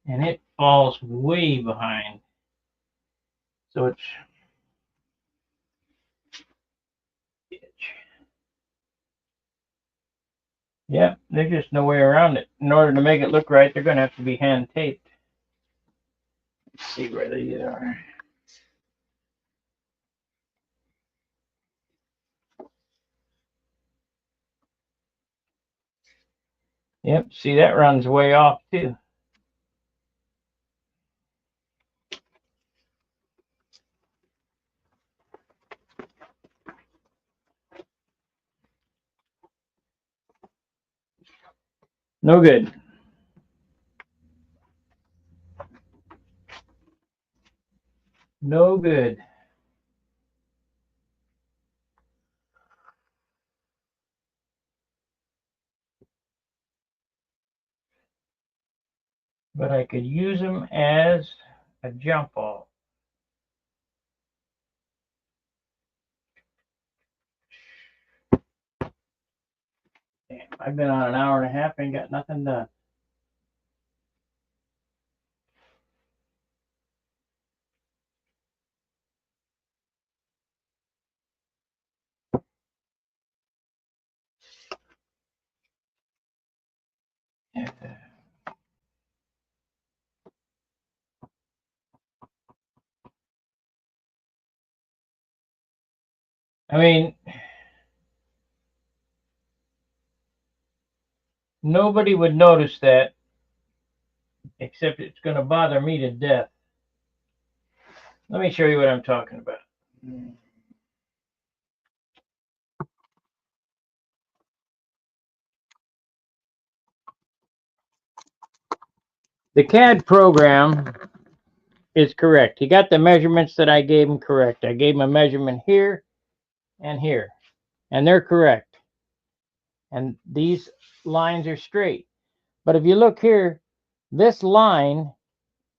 and it falls way behind. So it's yeah, there's just no way around it. In order to make it look right, they're going to have to be hand taped. Let's see where they are. Yep, see that runs way off too. No good. No good. But I could use them as a jump off. Damn, I've been on an hour and a half and got nothing done. I mean, nobody would notice that, except it's going to bother me to death. Let me show you what I'm talking about. The CAD program is correct. He got the measurements that I gave him correct. I gave him a measurement here and here, and they're correct. And these lines are straight. But if you look here, this line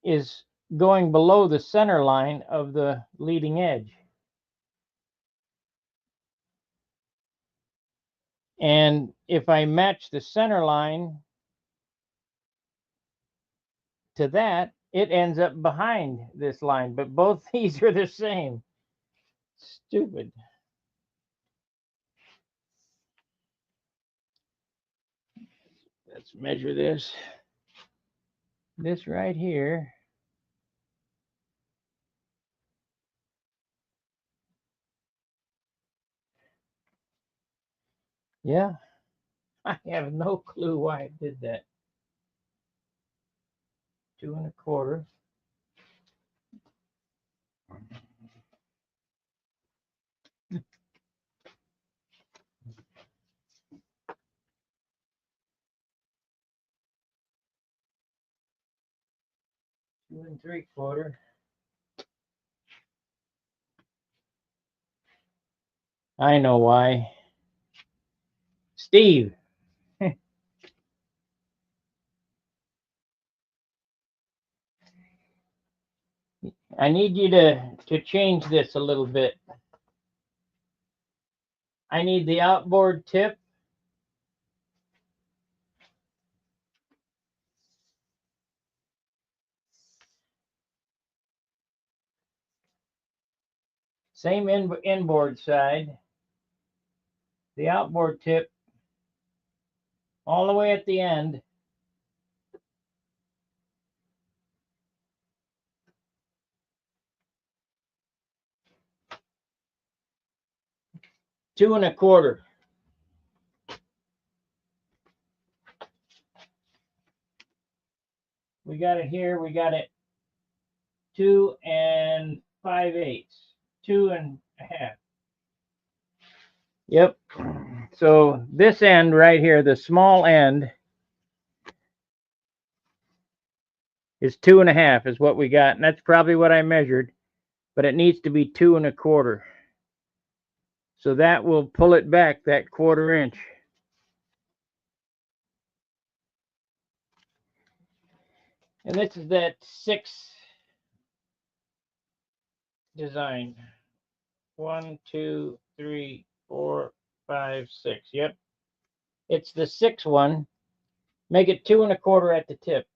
is going below the center line of the leading edge. And if I match the center line to that, it ends up behind this line. But both these are the same. Stupid. Let's measure this. This right here. Yeah, I have no clue why it did that. 2 1/4. Two 3/4. I know why. Steve. I need you to change this a little bit. I need the outboard tip. Same inboard side. The outboard tip all the way at the end. Two and a quarter. We got it here. We got it 2 5/8. 2.5. Yep. So this end right here, the small end, is 2.5 is what we got, and that's probably what I measured, but it needs to be 2 1/4. So that will pull it back that 1/4 inch. And this is that 6 design. 1, 2, 3, 4, 5, 6. Yep. It's the 6 one. Make it 2 1/4 at the tip.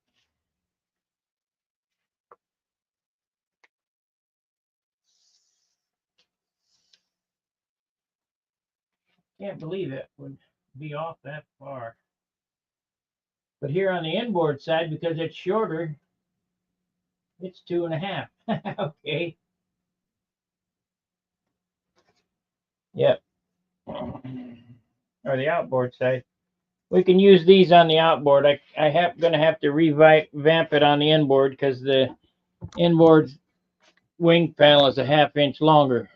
Can't believe it would be off that far. But here on the inboard side, because it's shorter, it's 2.5. Okay. Yep. Or the outboard side. We can use these on the outboard. I have gonna have to revamp it on the inboard because the inboard wing panel is a 1/2 inch longer.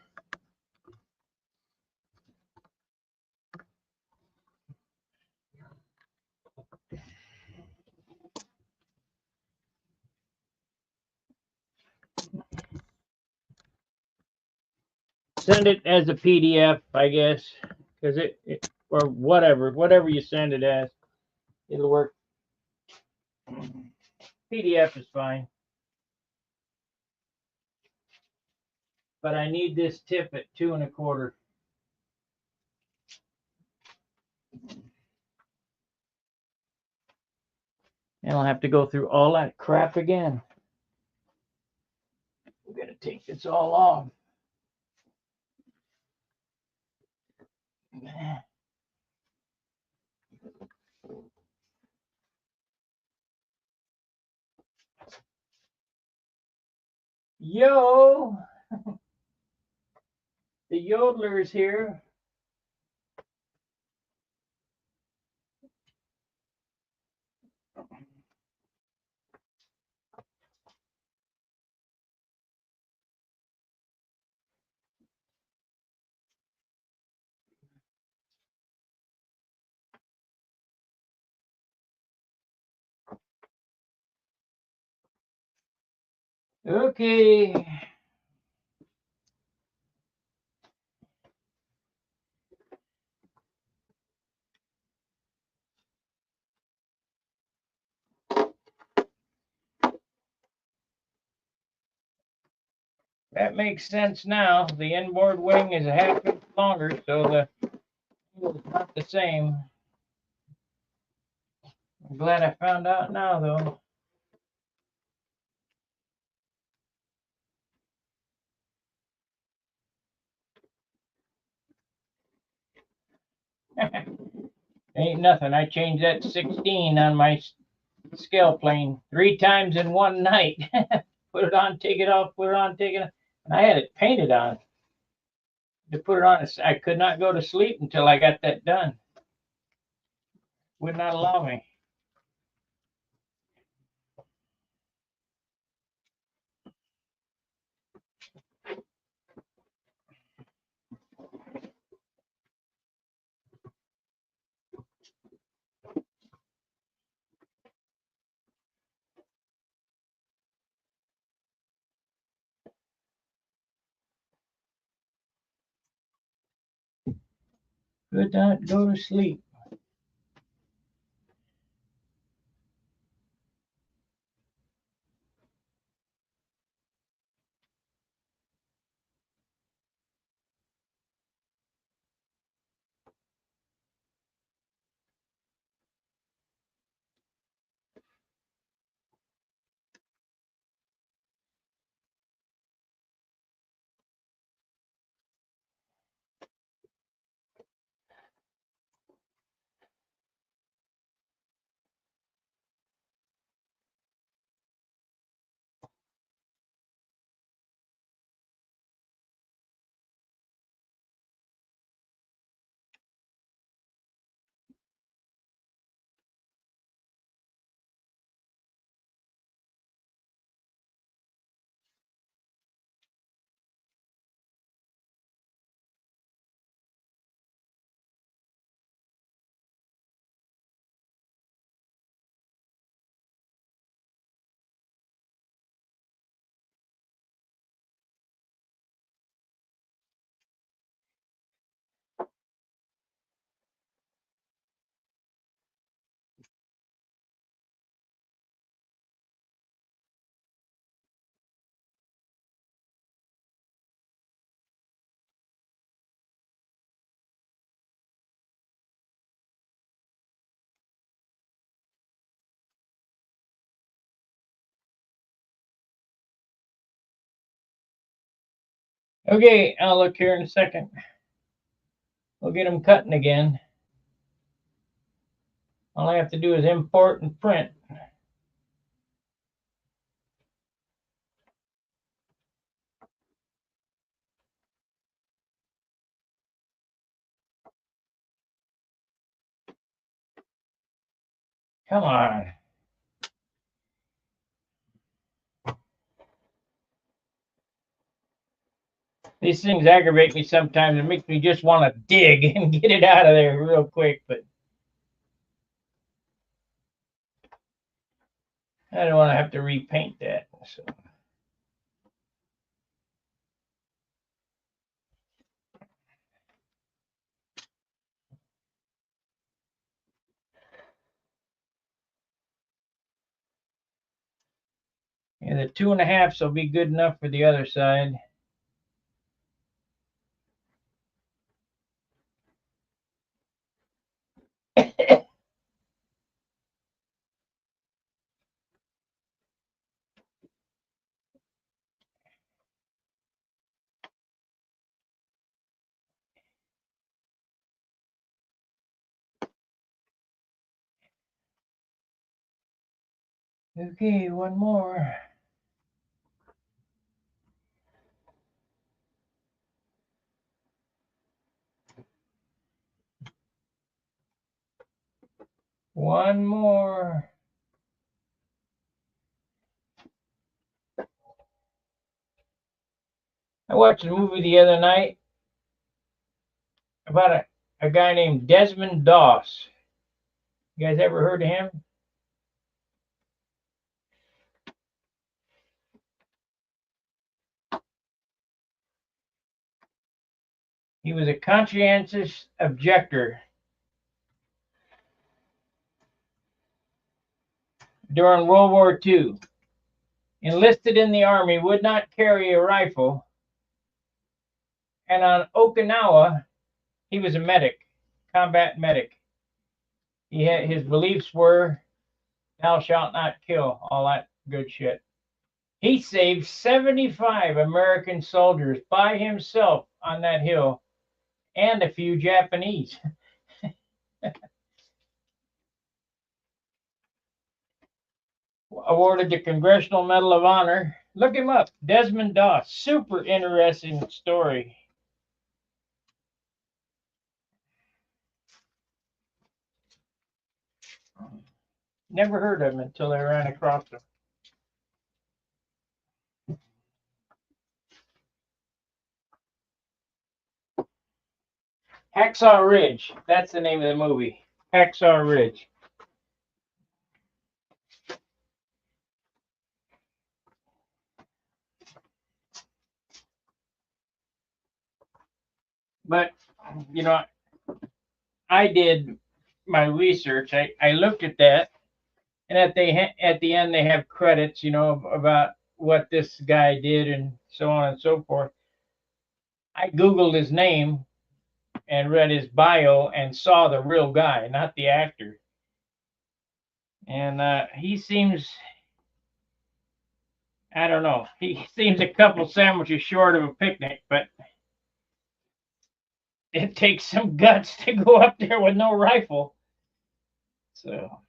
Send it as a PDF, I guess, because it or whatever you send it as, it'll work. PDF is fine. But I need this tip at 2 1/4. And I'll have to go through all that crap again. I'm gonna take this all off. Yo, the yodeler's here. Okay. That makes sense now. The inboard wing is a 1/2 inch longer, so the angle is not the same. I'm glad I found out now, though. Ain't nothing. I changed that to 16 on my scale plane 3 times in one night. Put it on, take it off, put it on, take it off. And I had it painted on. To put it on, I could not go to sleep until I got that done. Would not allow me. Could not go to sleep. Okay, I'll look here in a second. We'll get them cutting again. All I have to do is import and print. Come on. These things aggravate me sometimes. It makes me just want to dig and get it out of there real quick, but I don't want to have to repaint that. So. And the 2.5 will be good enough for the other side. Okay, one more. One more. I watched a movie the other night about a guy named Desmond Doss. You guys ever heard of him? He was a conscientious objector during World War II. Enlisted in the Army, would not carry a rifle, and on Okinawa, he was a medic, combat medic. His beliefs were, "Thou shalt not kill," all that good shit. He saved 75 American soldiers by himself on that hill, and a few Japanese. Awarded the Congressional Medal of Honor. Look him up, Desmond Doss. Super interesting story. Never heard of him until I ran across him. Hacksaw Ridge. That's the name of the movie. Hacksaw Ridge. But, you know, I did my research. I looked at that, and at the end they have credits, about what this guy did and so on and so forth. I Googled his name and read his bio and saw the real guy, not the actor. And he seems, I don't know, he seems a couple sandwiches short of a picnic, but it takes some guts to go up there with no rifle. So,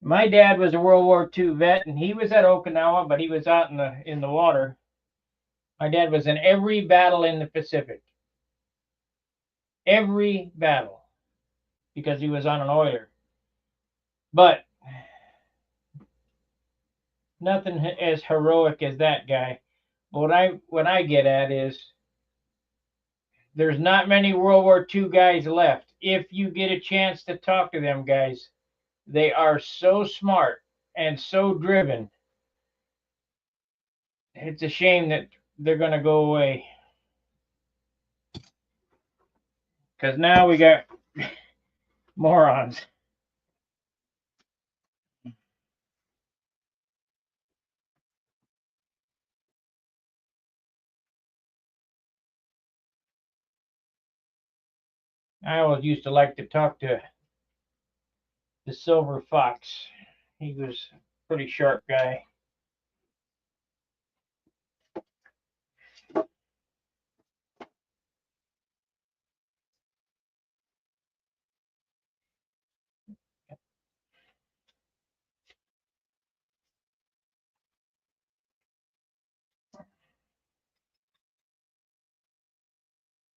my dad was a World War II vet, and he was at Okinawa, but he was out in the water. My dad was in every battle in the Pacific, every battle, because he was on an oiler. But nothing as heroic as that guy. What I get at is there's not many World War II guys left. If you get a chance to talk to them guys, they are so smart and so driven. It's a shame that they're going to go away. Because now we got morons. I always used to like to talk to the Silver Fox. He was a pretty sharp guy.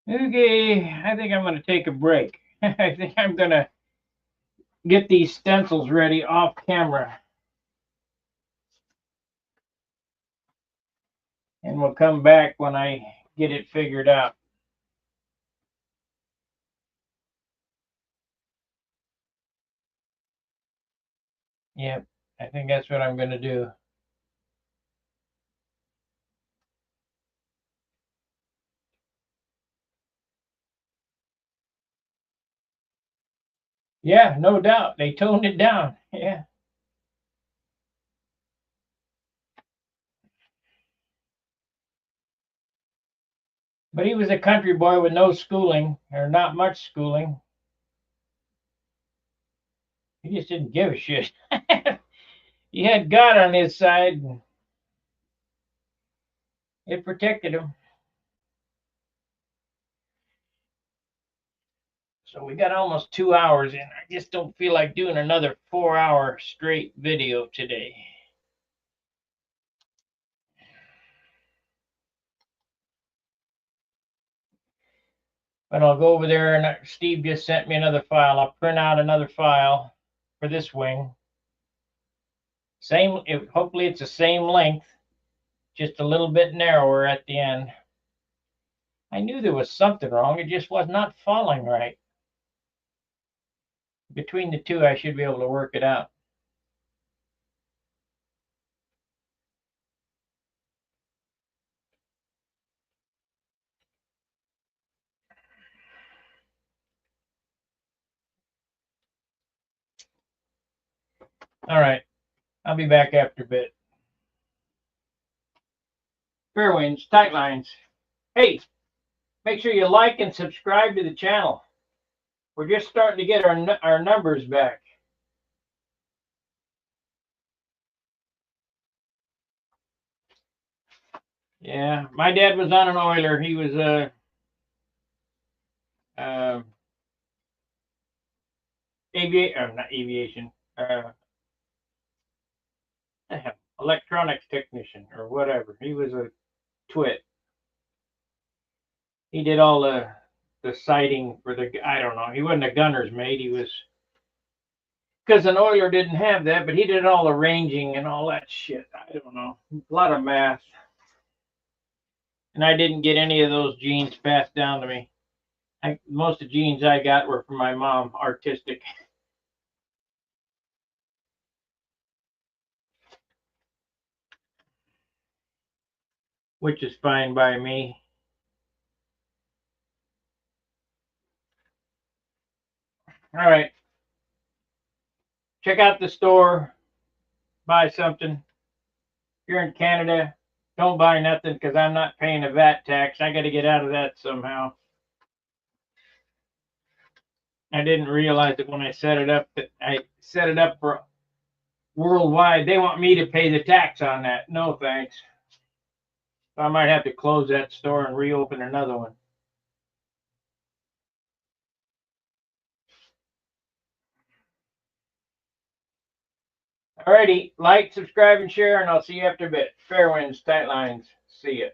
Okay, I think I'm going to take a break. I think I'm going to get these stencils ready off camera. And we'll come back when I get it figured out. Yep, I think that's what I'm going to do. Yeah, no doubt. They toned it down. Yeah. But he was a country boy with no schooling, or not much schooling. He just didn't give a shit. He had God on his side, and it protected him. So we got almost 2 hours in. I just don't feel like doing another 4-hour straight video today. But I'll go over there, and Steve just sent me another file. I'll print out another file for this wing. Same, hopefully it's the same length, just a little bit narrower at the end. I knew there was something wrong. It just was not falling right. Between the two, I should be able to work it out. All right. I'll be back after a bit. Fair winds, tight lines. Hey, make sure you like and subscribe to the channel. We're just starting to get our numbers back. Yeah, my dad was on an oiler. He was not aviation, electronics technician or whatever. He was a twit. He did all the sighting for the, I don't know. He wasn't a gunner's mate. He was, because an oiler didn't have that, but he did all the ranging and all that shit. I don't know. A lot of math. And I didn't get any of those genes passed down to me. Most of the genes I got were from my mom, artistic. Which is fine by me. All right. Check out the store. Buy something. If you're in Canada, don't buy nothing because I'm not paying a VAT tax. I got to get out of that somehow. I didn't realize it when I set it up that I set it up for worldwide. They want me to pay the tax on that. No thanks. So I might have to close that store and reopen another one. Alrighty, like, subscribe, and share, and I'll see you after a bit. Fair winds, tight lines. See ya.